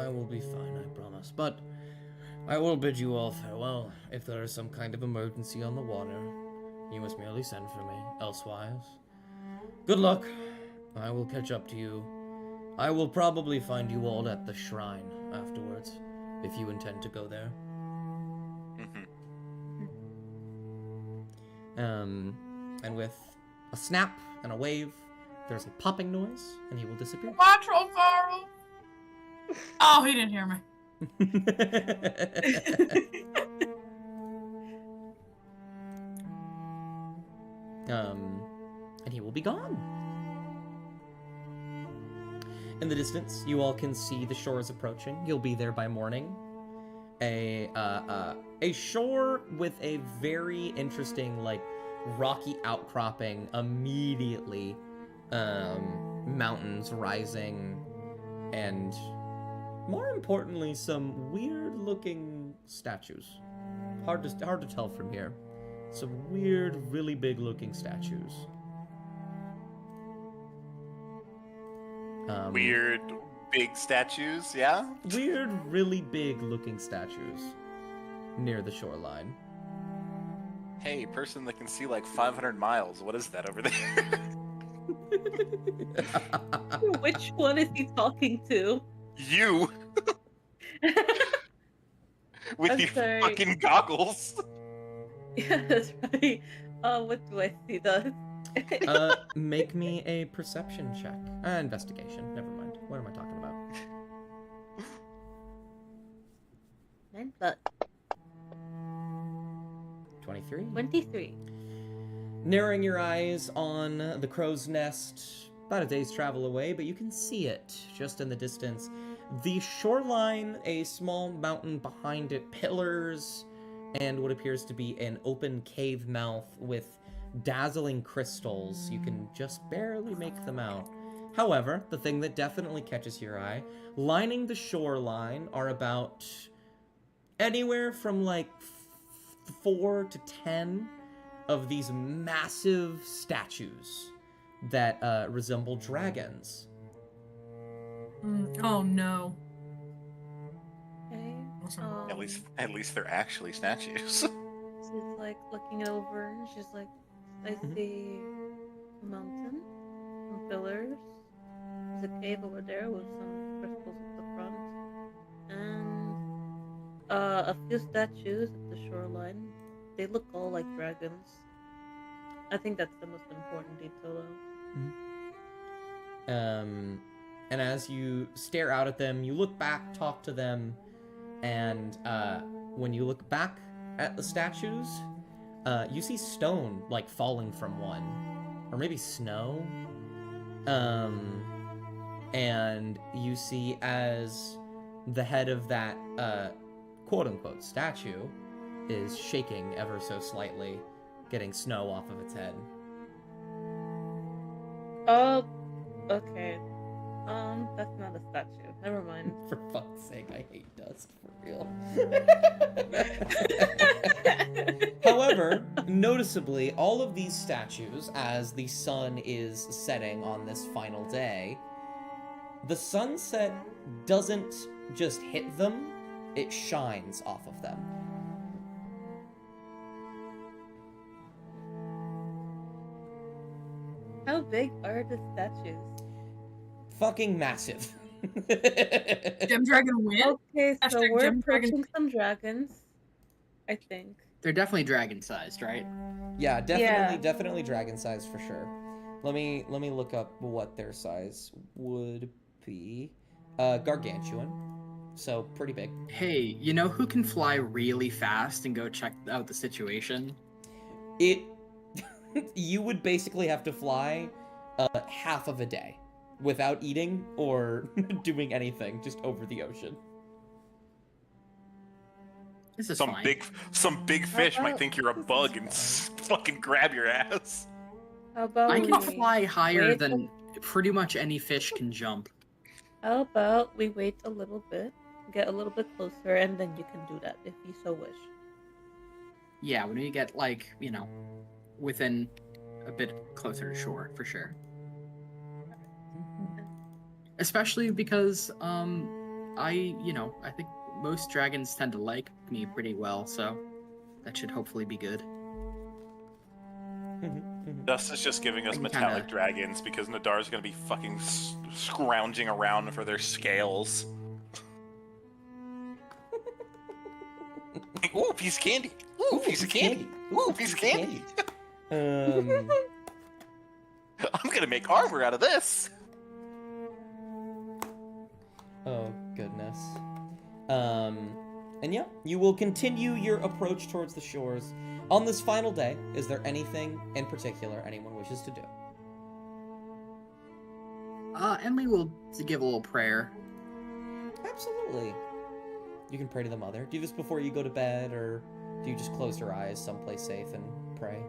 will be fine, I promise. But I will bid you all farewell. If there is some kind of emergency on the water, you must merely send for me. Elsewise, good luck. I will catch up to you. I will probably find you all at the shrine afterwards, if you intend to go there. And with a snap and a wave, there's a popping noise, and he will disappear. My Trofaro! Oh, he didn't hear me. And he will be gone. In the distance, you all can see the shores approaching. You'll be there by morning. A shore with a very interesting, rocky outcropping immediately. Mountains rising, and more importantly, some weird-looking statues. Hard to tell from here. Some weird, really big-looking statues. Weird, big statues, yeah? Weird, really big-looking statues near the shoreline. Hey, person that can see like 500 miles, what is that over there? Which one is he talking to? You! With I'm your sorry. fucking goggles! Yeah, that's right. What do I see, Does? Make me a perception check. Investigation. Never mind. What am I talking about? 9 plus 23? 23. Narrowing your eyes on the crow's nest, about a day's travel away, but you can see it just in the distance. The shoreline, a small mountain behind it, pillars, and what appears to be an open cave mouth with dazzling crystals. You can just barely make them out. However, the thing that definitely catches your eye, lining the shoreline are about anywhere from 4 to 10 of these massive statues that resemble dragons. Oh no. Okay. Awesome. At least they're actually statues. She's looking over, and she's like, I see a mountain, some pillars. There's a cave over there with some crystals at the front, and a few statues at the shoreline. They look all like dragons. I think that's the most important detail, though. And as you stare out at them, you look back, talk to them, and when you look back at the statues, you see stone falling from one, or maybe snow. And you see as the head of that quote-unquote statue is shaking ever so slightly, getting snow off of its head. Oh, okay. That's not a statue. Never mind. For fuck's sake, I hate dust, for real. However, noticeably, all of these statues, as the sun is setting on this final day, the sunset doesn't just hit them, it shines off of them. How big are the statues? Fucking massive. Gem Dragon win? Okay, so Hashtag we're Gem Dragon. approaching some dragons, I think. They're definitely dragon-sized, right? Yeah, Yeah. definitely dragon size for sure. Let me look up what their size would be. Gargantuan. So pretty big. Hey, you know who can fly really fast and go check out the situation? You would basically have to fly half of a day without eating or doing anything, just over the ocean. This is Some fine. big fish might think you're a bug and fucking grab your ass. How about I we can fly higher wait than pretty much any fish can jump. How about we wait a little bit, get a little bit closer, and then you can do that if you so wish. Yeah, when we get, like, within a bit closer to shore, for sure. Especially because, I think most dragons tend to like me pretty well, so that should hopefully be good. Dust is just giving us I can metallic kinda- dragons because Nadar's gonna be fucking scrounging around for their scales. Ooh, piece of candy! Ooh, piece of candy! Ooh, piece of candy! Um, I'm gonna make armor out of this! oh, goodness. And yeah, you will continue your approach towards the shores. On this final day, is there anything in particular anyone wishes to do? Emily will give a little prayer. Absolutely. You can pray to the mother. Do this before you go to bed, or do you just close your eyes someplace safe and pray?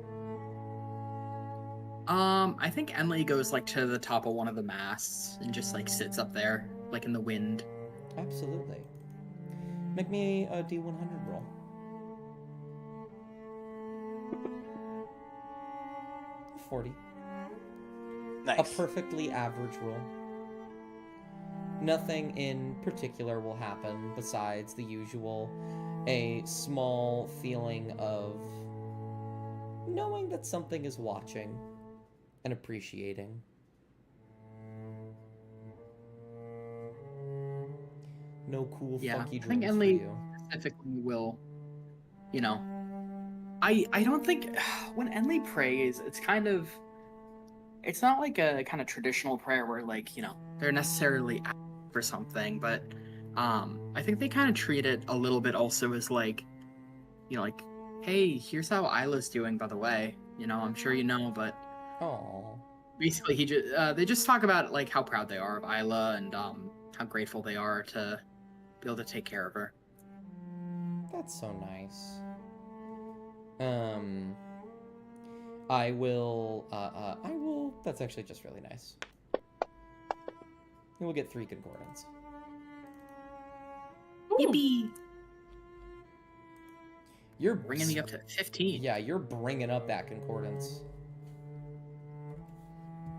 I think Emily goes, like, to the top of one of the masts and just, like, sits up there, like, in the wind. Absolutely. Make me a D100 roll. 40. Nice. A perfectly average roll. Nothing in particular will happen besides the usual. A small feeling of knowing that something is watching and appreciating. No cool Yeah, funky I think dreams for Emily you. specifically will, I don't think when Emily prays, it's not like a kind of traditional prayer where, like, they're necessarily asking for something, but I think they kind of treat it a little bit also as like, like, hey, here's how Isla's doing, by the way. I'm sure you know, but Oh, basically they just talk about, like, how proud they are of Isla and how grateful they are to be able to take care of her. that's so nice. I will, that's actually just really nice. You will get 3 concordance. Yippee! You're Bringing me up to 15. Yeah, you're bringing up that concordance.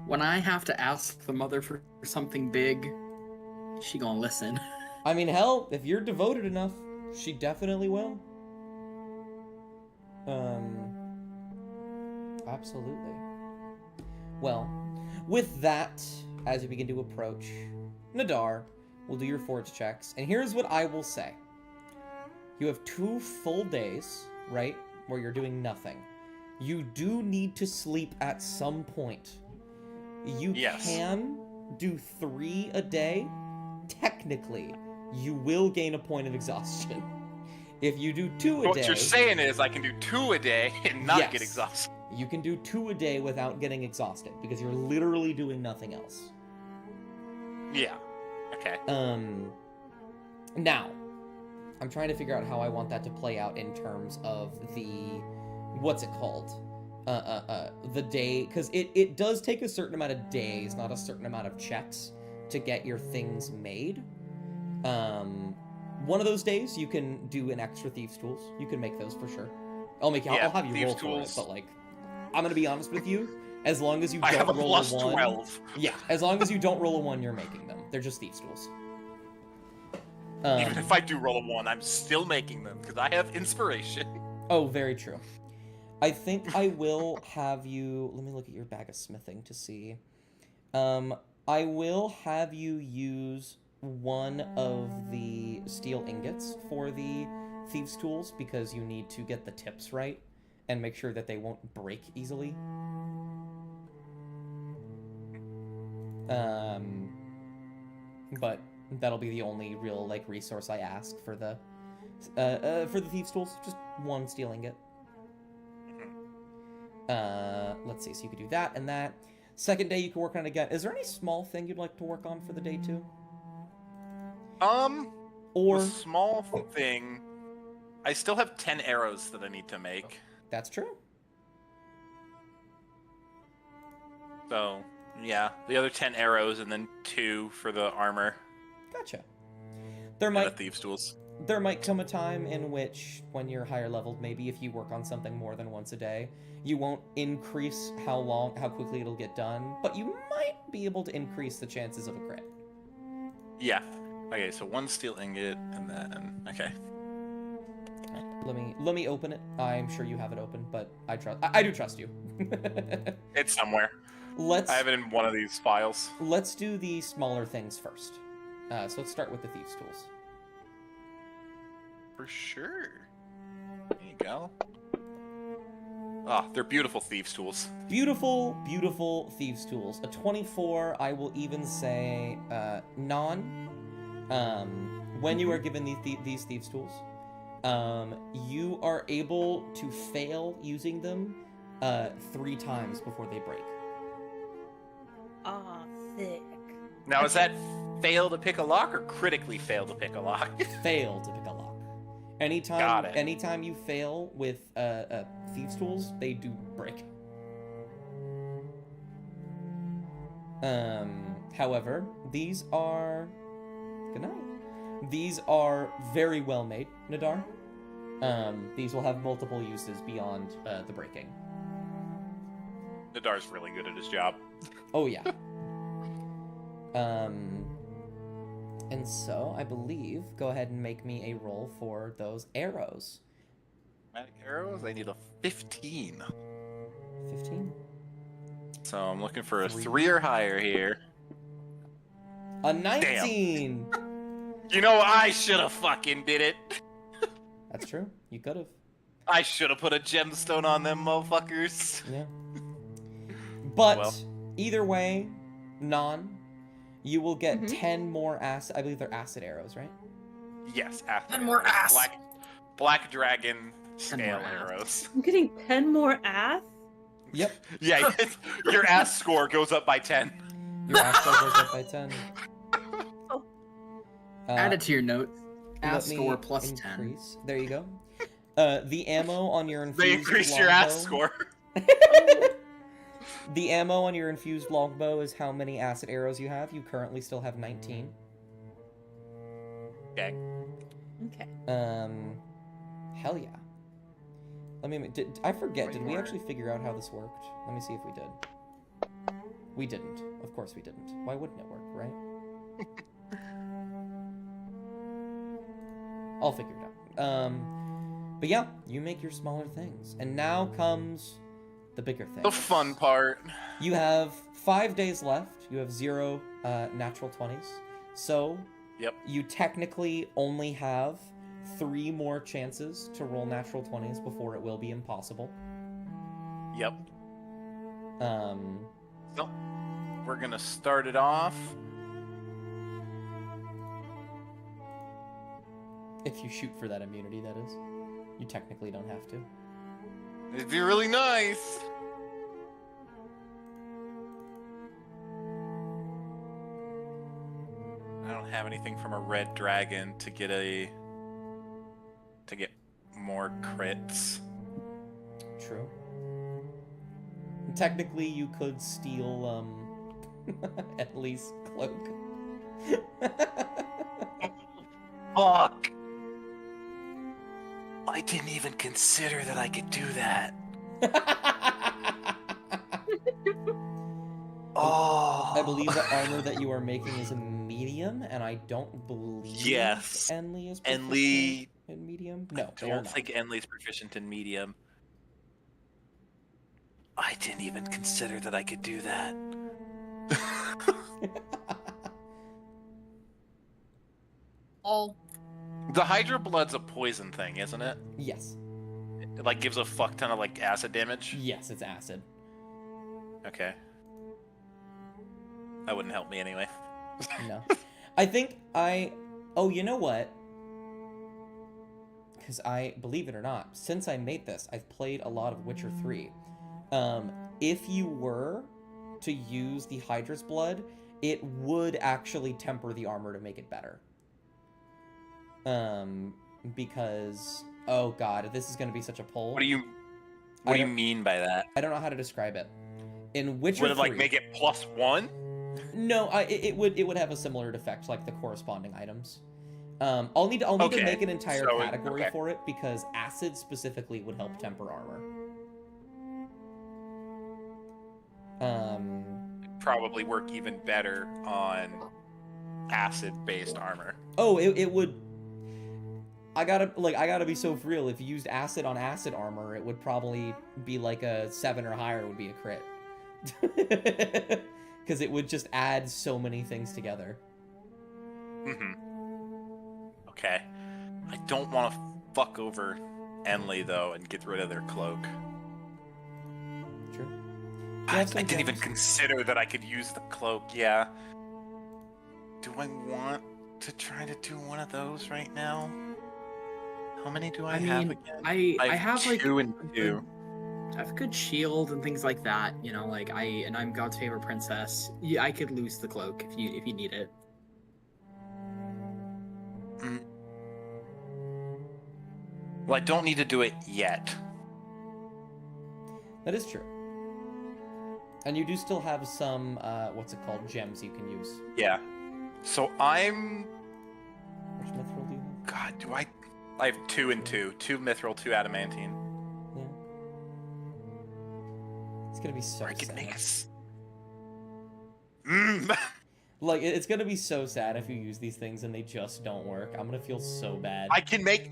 When I have to ask the mother for something big, she gonna listen. I mean, hell, if you're devoted enough, she definitely will. Absolutely. Well, with that, as you begin to approach, Nadar will do your forge checks, and here's what I will say. You have 2 full days, right, where you're doing nothing. You do need to sleep at some point. You can do 3 a day. Technically, you will gain a point of exhaustion. If you do 2 a day... What you're saying is I can do 2 a day and not get Yes. exhausted. You can do 2 a day without getting exhausted, because you're literally doing nothing else. Yeah. Okay. Now, I'm trying to figure out how I want that to play out in terms of the... What's it called? The day... Because it does take a certain amount of days, not a certain amount of checks, to get your things made. One of those days, you can do an extra Thieves' Tools. You can make those for sure. I'll have you Thieves' roll Tools. for it, but, like, I'm gonna be honest with you. As long as you I have don't a roll plus a 1... 12. Yeah, as long as you don't roll a 1, you're making them. They're just Thieves' Tools. Even if I do roll a 1, I'm still making them, because I have inspiration. Oh, very true. I think I will have you... Let me look at your bag of smithing to see. I will have you use one of the steel ingots for the Thieves' Tools, because you need to get the tips right and make sure that they won't break easily. But that'll be the only real, like, resource I ask for the Thieves' Tools. Just 1 steel ingot. Let's see, so you could do that and that. Second day, you can work on it again. Is there any small thing you'd like to work on for the day 2? Or a small thing. I still have 10 arrows that I need to make. That's true. So, yeah, the other 10 arrows and then 2 for the armor Gotcha. There and the might thieves' tools. there might come a time in which, when you're higher leveled, maybe if you work on something more than once a day, you won't increase how quickly it'll get done, but you might be able to increase the chances of a crit. Yeah. Okay, so 1 steel ingot and then okay. Let me open it. I'm sure you have it open, but I do trust you. It's somewhere. Let's I have it in one of these files. let's do the smaller things first. So let's start with the thieves' tools. For sure. There you go. Ah, they're beautiful thieves' tools. Beautiful, beautiful thieves' tools. A 24, I will even say, non. When you are given these thieves' tools, you are able to fail using them 3 times before they break. Aw, sick. Now, is that fail to pick a lock or critically fail to pick a lock? Fail to pick a lock. Got it. Anytime you fail with thieves' tools, they do break. However, these are... Good night. These are very well made, Nadar. These will have multiple uses beyond the breaking. Nadar's really good at his job. Oh, yeah. And so, I believe, go ahead and make me a roll for those arrows. Magic arrows? I need a 15. 15? So I'm looking for a 3. 3 or higher here. A 19! You know, I should have fucking did it. That's true. You could have. I should have put a gemstone on them motherfuckers. Yeah. But, Well. either way, you will get Mhm. 10 more acid... I believe they're acid arrows, right? Yes, after 10 more ass. Black dragon 10 more scale ass. arrows. I'm getting 10 more ass? Yep. Yeah, your ass score goes up by 10. Your ass roll goes up by 10. Add it to your notes. let Ass me score plus 10. increase. There you go. The ammo on your infused They increase your ass longbow- score. The ammo on your infused longbow is how many acid arrows you have. You currently still have 19. Okay. Okay. Hell yeah. I forget, did we More. actually figure out how this worked? Let me see if we did. We didn't. Of course we didn't. Why wouldn't it work, right? I'll figure it out. But yeah, you make your smaller things. And now comes the bigger thing. The fun part. You have 5 days left. You have 0 natural 20s. So Yep. you technically only have 3 more chances to roll natural 20s before it will be impossible. Yep. Um, So, we're gonna start it off. if you shoot for that immunity, that is. You technically don't have to. It'd be really nice. I don't have anything from a red dragon to get more crits. True. Technically, you could steal, at least cloak. Fuck! I didn't even consider that I could do that. Oh. I believe the armor that you are making is a medium, and I don't believe Yes. Enli is Enli- proficient in medium. No, I they are don't not. think Enley's proficient in medium. I didn't even consider that I could do that. All. The Hydra Blood's a poison thing, isn't it? Yes. It like gives a fuck ton of like acid damage. Yes, it's acid. Okay. That wouldn't help me anyway. No. I think oh, you know what? Because believe it or not, since I made this, I've played a lot of Witcher 3. If you were to use the Hydra's blood, it would actually temper the armor to make it better. Because Oh god, this is gonna be such a pull. What do you mean by that? I don't know how to describe it. In Witcher Would it 3, like make it +1? No, it would have a similar effect like the corresponding items. I'll need to make an entire category for it because acid specifically would help temper armor. Probably work even better on acid-based armor. Oh, it would. I gotta be so real. If you used acid on acid armor, it would probably be like a 7 or higher would be a crit. Because it would just add so many things together. Okay. I don't want to fuck over Enley though and get rid of their cloak. True. I didn't even consider that I could use the cloak. Yeah. Do I want to try to do one of those right now? How many do I have again? I have like 2 and 2. I have a good shield and things like that, you know, like I'm God's favorite princess. Yeah, I could lose the cloak if you need it. Well, I don't need to do it yet. That is true. And you do still have some, what's it called, gems you can use. Yeah. So I'm... Which mithril do you have? God, do I... I have 2 and 2. 2 mithril, 2 adamantine. Yeah. It's gonna be so Or I could sad. make a... Like, it's gonna be so sad if you use these things and they just don't work. I'm gonna feel so bad. I can make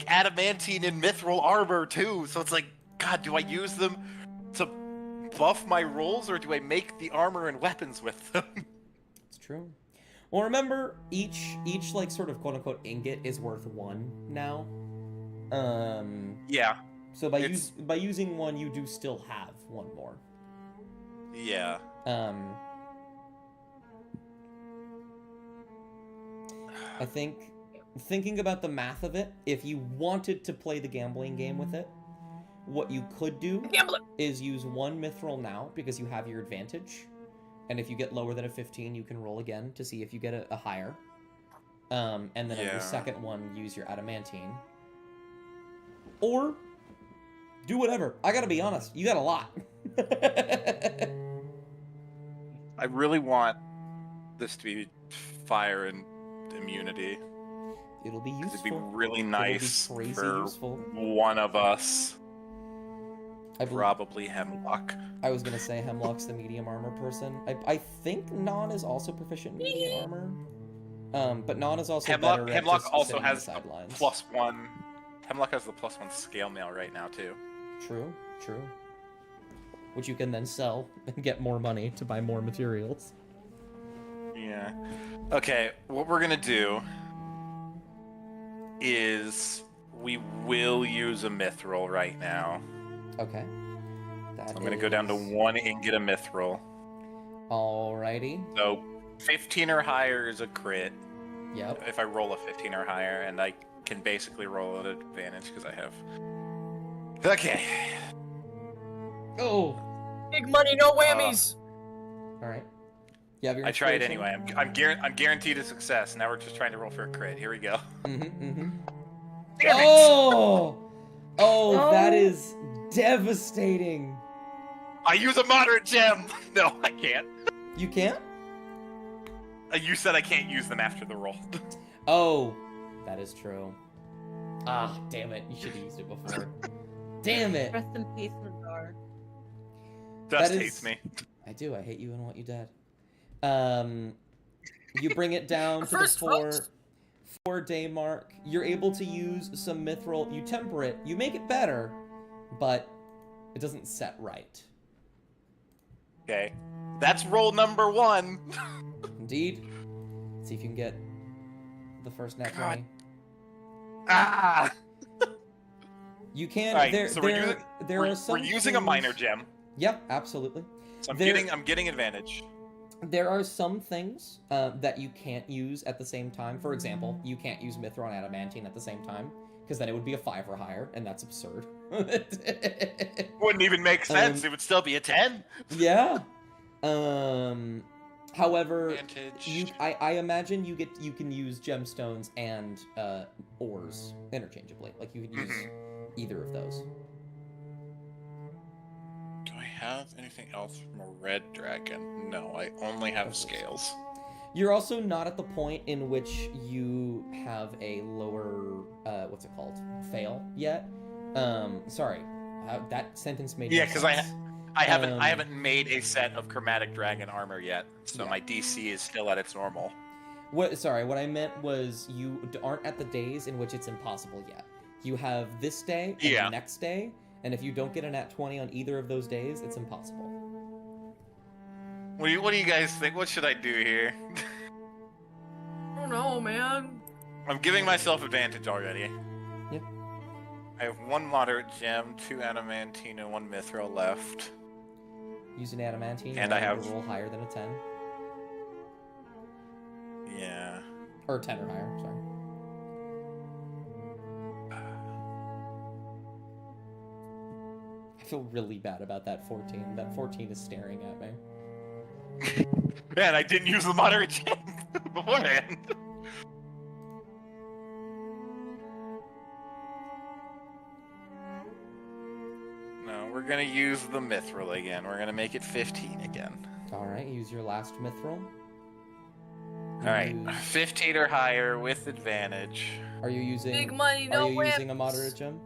adamantine and mithril armor too. So it's like, God, do I use them to buff my rolls or do I make the armor and weapons with them? It's true. Well, remember, each like sort of quote unquote ingot is worth 1 now. Yeah. So by using 1, you do still have 1 more. Yeah. I think thinking about the math of it, if you wanted to play the gambling game with it, what you could do is use 1 mithril now because you have your advantage. And if you get lower than a 15, you can roll again to see if you get a higher. And then on your second one, use your adamantine. Or do whatever. I gotta be honest, you got a lot. I really want this to be fire and immunity. It'll be useful. It'd be really nice It'll be crazy for useful. one of us. I believe, Probably Hemlock. I was gonna say Hemlock's the medium armor person. I think Non is also proficient in medium armor. But Non is also better at Hemlock just also sitting on the has the sidelines. +1. Hemlock has the +1 scale mail right now too. True. Which you can then sell and get more money to buy more materials. Yeah. Okay, what we're gonna do is we will use a mithril right now. Okay. I'm gonna go down to 1 ingot of mithril. Alrighty. So 15 or higher is a crit. Yep. If I roll a 15 or higher, and I can basically roll at advantage because I have. Okay. Oh. Big money, no whammies. Alright. You have your I tried inspiration? anyway. I'm guaranteed a success. Now we're just trying to roll for a crit. Here we go. Damn Oh! Oh, that is devastating. I use a moderate gem. No, I can't. You can't? You said I can't use them after the roll. Oh, that is true. Ah, damn it. You should have used it before. Damn it. Rest in peace, Nadar. Dust That is- hates me. I do. I hate you and want you dead. You bring it down to the First, folks. 4-day mark. You're able to use some mithril. You temper it. You make it better, but it doesn't set right. Okay. That's roll number 1. Indeed. Let's see if you can get the first nat God. 20. Ah! You can. Alright, there so there we're are some we're using a minor things- gem. Yeah, absolutely. So I'm There- getting advantage. There are some things that you can't use at the same time. For example, you can't use mithril and adamantine at the same time, because then it would be a 5 or higher, and that's absurd. Wouldn't even make sense. It would still be a 10. Yeah. However, Advantage. I imagine you can use gemstones and ores interchangeably. Like you can use either of those. Do I have anything else from a red dragon? No, I only have scales. You're also not at the point in which you have a lower what's it called? Fail yet. Sorry. That sentence made no Yeah, because sense. I haven't made a set of chromatic dragon armor yet, so Yeah. my DC is still at its normal. What I meant was you aren't at the days in which it's impossible yet. You have this day and the next day, and if you don't get a nat 20 on either of those days, it's impossible. What do you guys think? What should I do here? I don't know, man. I'm giving myself advantage already. Yep. I have 1 moderate gem, 2 adamantine, and 1 mithril left. Use an adamantine, And I have a roll higher than a 10. Yeah. Or 10 or higher, sorry. I feel really bad about that 14. That 14 is staring at me. Man, I didn't use the moderate gem beforehand. No, we're gonna use the mithril again. We're gonna make it 15 again. Alright, use your last mithril. Alright, Use- 15 or higher with advantage. Are you using... Big money, no Are you using a whips. moderate gem?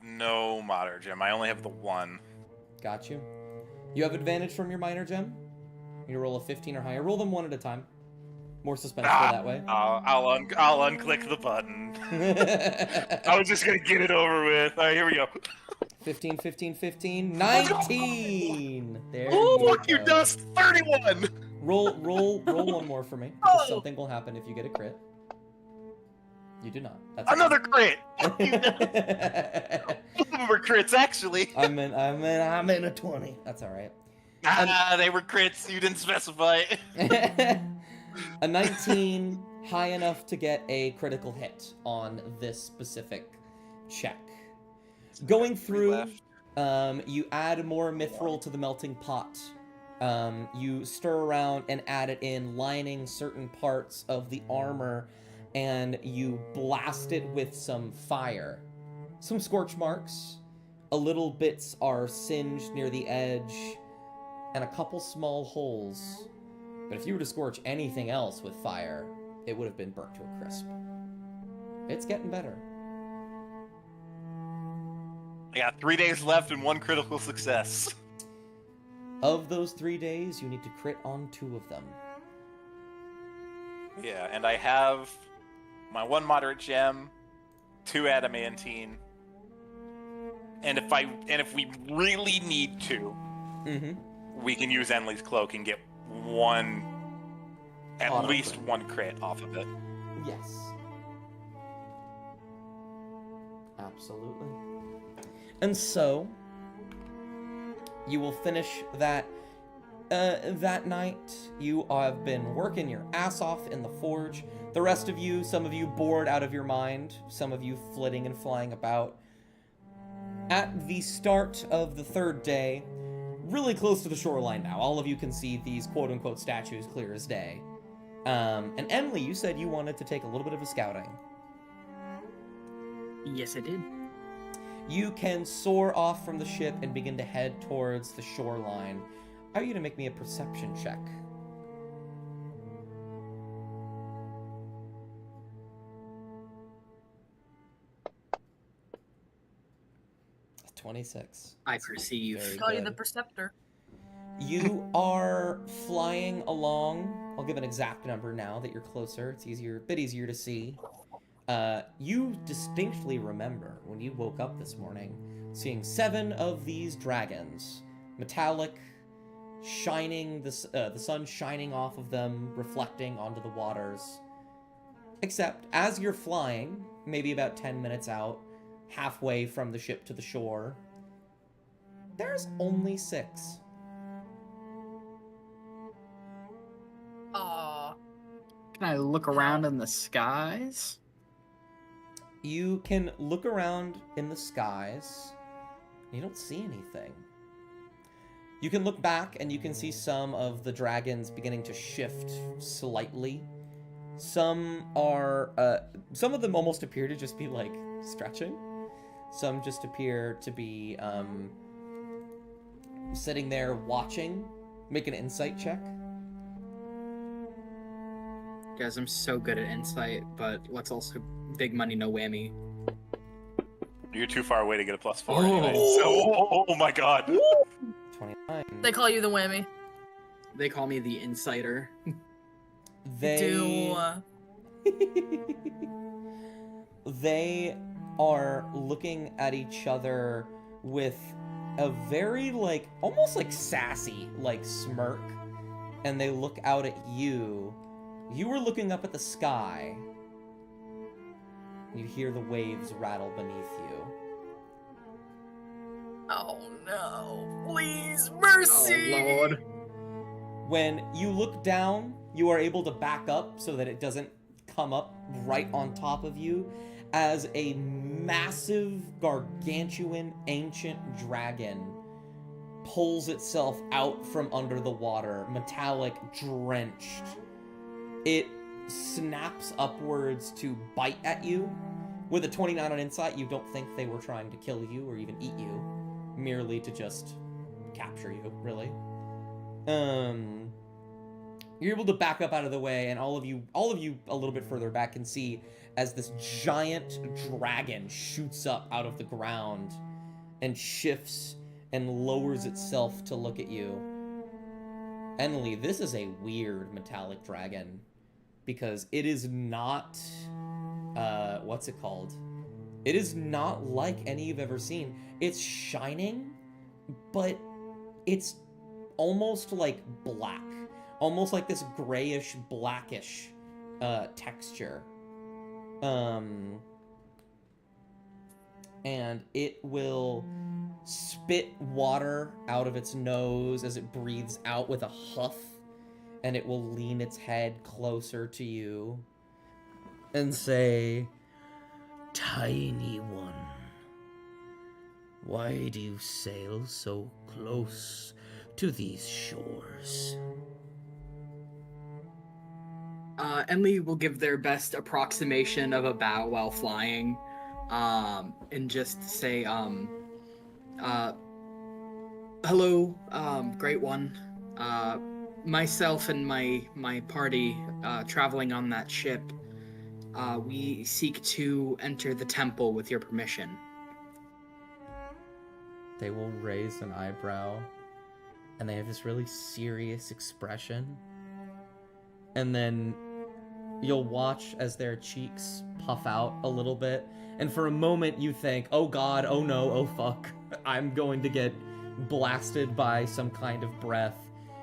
No moderate gem. I only have the 1. Got you. You have advantage from your minor gem. You roll a 15 or higher. Roll them one at a time. More suspenseful that way. I'll unclick the button. I was just gonna get it over with. Alright, here we go. 15, 15, 15, 19! There Ooh, you fuck you, go. Dust! 31! Roll one more for me. Because something will happen if you get a crit. You do not. That's Another crit! okay. Both of them were crits, actually. I'm in a 20. That's alright. They were crits. You didn't specify. A 19, high enough to get a critical hit on this specific check. Going through, you add more mithril to the melting pot. You stir around and add it in, lining certain parts of the armor, and you blast it with some fire. Some scorch marks. A little bits are singed near the edge, and a couple small holes. But if you were to scorch anything else with fire, it would have been burnt to a crisp. It's getting better. I got 3 days left and 1 critical success. Of those 3 days, you need to crit on 2 of them. Yeah, and I have my 1 moderate gem, 2 adamantine, and if we really need to, we can use Enlil's cloak and get at least one crit off of it. Yes. Absolutely. And so, you will finish that night. You have been working your ass off in the forge. The rest of you, some of you bored out of your mind, some of you flitting and flying about. At the start of the 3rd day, really close to the shoreline now, all of you can see these quote-unquote statues clear as day. And Emily, you said you wanted to take a little bit of a scouting. Yes, I did. You can soar off from the ship and begin to head towards the shoreline. I want you to make me a perception check. 26. I perceive. Very Call you good. the Preceptor. You are flying along. I'll give an exact number now that you're closer. It's a bit easier to see. You distinctly remember when you woke up this morning, seeing 7 of these dragons, metallic, shining, the sun shining off of them, reflecting onto the waters. Except, as you're flying, maybe about 10 minutes out, halfway from the ship to the shore, there's only 6. Aww. Can I look around in the skies? You can look around in the skies. You don't see anything. You can look back and you can see some of the dragons beginning to shift slightly. Some of them almost appear to just be like stretching. Some just appear to be sitting there watching. Make an insight check. Guys, I'm so good at insight, but let's also big money, no whammy. You're too far away to get a +4 Oh. anyway. So, oh my god. 29. They call you the whammy. They call me the insider. They they are looking at each other with a very like almost like sassy like smirk, and they look out at you. You were looking up at the sky. You hear the waves rattle beneath you. Oh no. Please, mercy! Oh, Lord. When you look down, you are able to back up so that it doesn't come up right on top of you as a massive, gargantuan, ancient dragon pulls itself out from under the water, metallic, drenched. It snaps upwards to bite at you. With a 29 on insight, you don't think they were trying to kill you or even eat you, merely to just capture you, really. You're able to back up out of the way, and all of you a little bit further back can see as this giant dragon shoots up out of the ground and shifts and lowers itself to look at you. Enlil, this is a weird metallic dragon because it is not what's it called? It is not like any you've ever seen. It's shining, but it's almost like black. Almost like this grayish, blackish texture. And it will spit water out of its nose as it breathes out with a huff, and it will lean its head closer to you and say, "Tiny one, why do you sail so close to these shores?" Enlil will give their best approximation of a bow while flying, and just say, hello, Great One. Myself and my party, traveling on that ship, we seek to enter the temple with your permission. They will raise an eyebrow, and they have this really serious expression. And then you'll watch as their cheeks puff out a little bit, and for a moment you think, oh god, oh no, oh fuck, I'm going to get blasted by some kind of breath.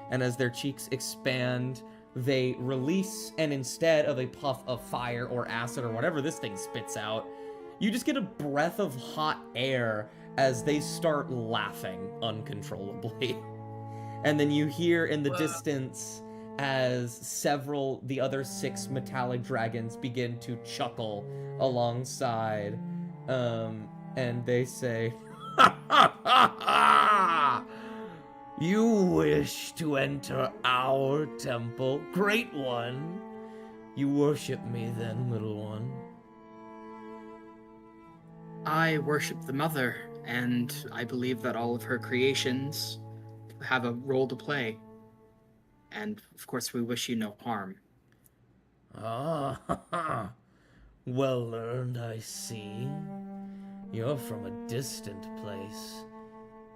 And as their cheeks expand, they release, and instead of a puff of fire or acid or whatever this thing spits out, you just get a breath of hot air as they start laughing uncontrollably. And then you hear in the distance as the other 6 metallic dragons begin to chuckle alongside, and they say, "Ha ha ha ha! You wish to enter our temple, Great One? You worship me then, little one?" I worship the Mother, and I believe that all of her creations have a role to play. And, of course, we wish you no harm. Ah, well learned, I see. You're from a distant place.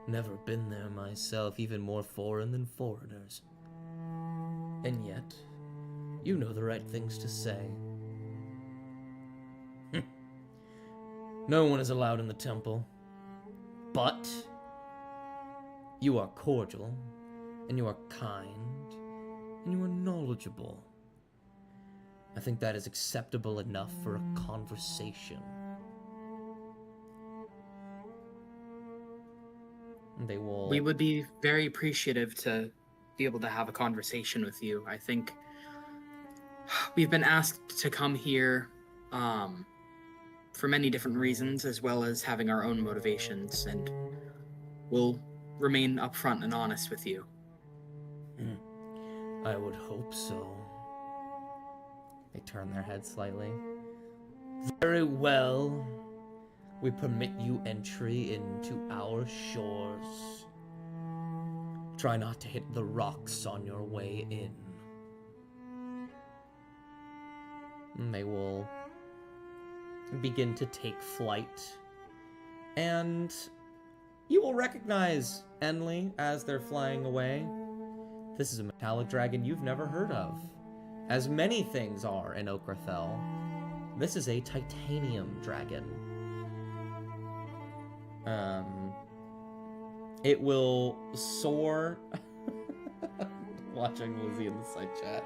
Never been there myself, even more foreign than foreigners. And yet, you know the right things to say. No one is allowed in the temple. But you are cordial, and you are kind, and you are knowledgeable. I think that is acceptable enough for a conversation. They will... We would be very appreciative to be able to have a conversation with you. I think we've been asked to come here for many different reasons, as well as having our own motivations, and we'll remain upfront and honest with you. I would hope so. They turn their head slightly. Very well. We permit you entry into our shores. Try not to hit the rocks on your way in. And they will begin to take flight. And you will recognize Enlil as they're flying away. This is a metallic dragon you've never heard of, as many things are in Okrathel. This is a titanium dragon. It will soar. Watching Lizzie in the side chat.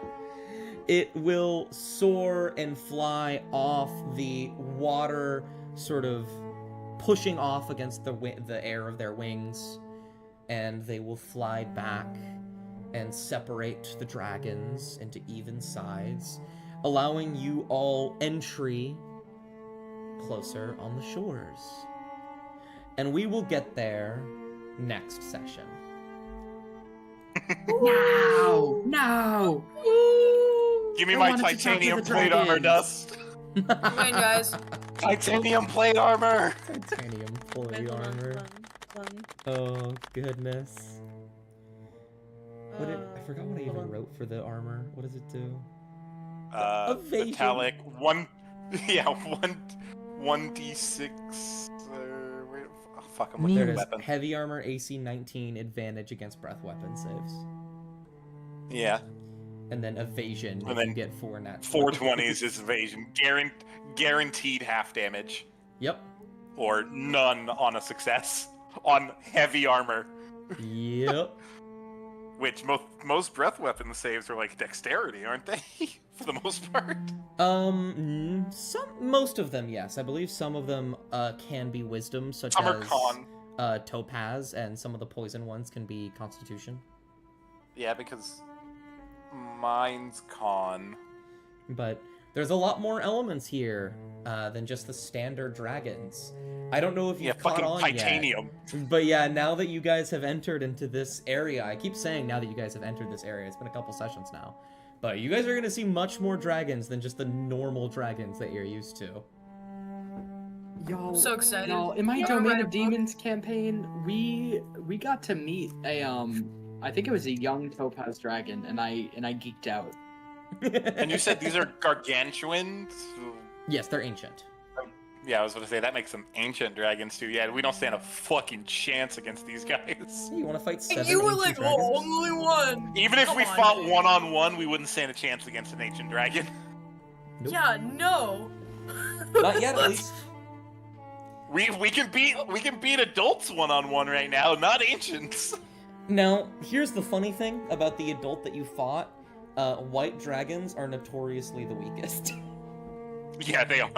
It will soar and fly off the water, sort of pushing off against the air of their wings, and they will fly back and separate the dragons into even sides, allowing you all entry closer on the shores. And we will get there next session. No! Give me I my wanted to talk to titanium the plate armor, dragons. Dust. Come in, guys. Titanium plate armor. Titanium plate Fun, armor. fun. Oh, goodness. What did, I forgot what I hold even on. wrote for the armor. What does it do? Metallic 1d6. Fuck, I'm looking There at it is. weapon. Heavy armor, AC 19, advantage against breath weapon saves. Yeah, And then evasion And if then you get 4 nat 420s is evasion. Guaranteed half damage. Yep. Or none on a success. On heavy armor. Yep. Which most breath weapon saves are like dexterity, aren't they? For the most part. Most of them, yes. I believe some of them can be wisdom, such Some are as con. topaz, and some of the poison ones can be constitution. Yeah, because mine's con. But there's a lot more elements here than just the standard dragons. I don't know if Yeah, you've caught fucking on titanium. yet, but yeah, now that you guys have entered into this area, I keep saying now that you guys have entered this area, it's been a couple sessions now, but you guys are going to see much more dragons than just the normal dragons that you're used to. Y'all, I'm so excited. Y'all, in my Yeah, Domain right of above. Demons campaign, we got to meet a I think it was a young topaz dragon, and I geeked out. And you said these are gargantuans? Yes, they're ancient. Yeah, I was going to say, that makes them ancient dragons too. Yeah, we don't stand a fucking chance against these guys. You want to fight 7 And you were ancient like, dragons? oh, only one. Even if Come we on, fought man. one-on-one, we wouldn't stand a chance against an ancient dragon. Nope. Yeah, no. Not yet, at least. We can beat adults one-on-one right now, not ancients. Now, here's the funny thing about the adult that you fought. White dragons are notoriously the weakest. Yeah, they are.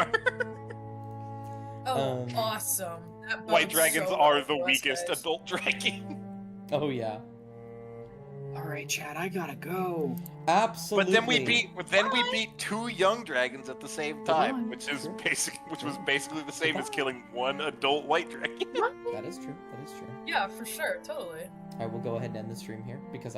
Oh, Um, awesome. That White bodes dragons so are well the for us, weakest guys. adult dragon. Oh yeah, All right, Chad, I gotta go. absolutely. But then we beat 2 young dragons at the same time, on. which was Sure. basically the same as killing 1 adult white dragon. That is true. That is true. Yeah, for sure, totally. I will go ahead and end the stream here because I've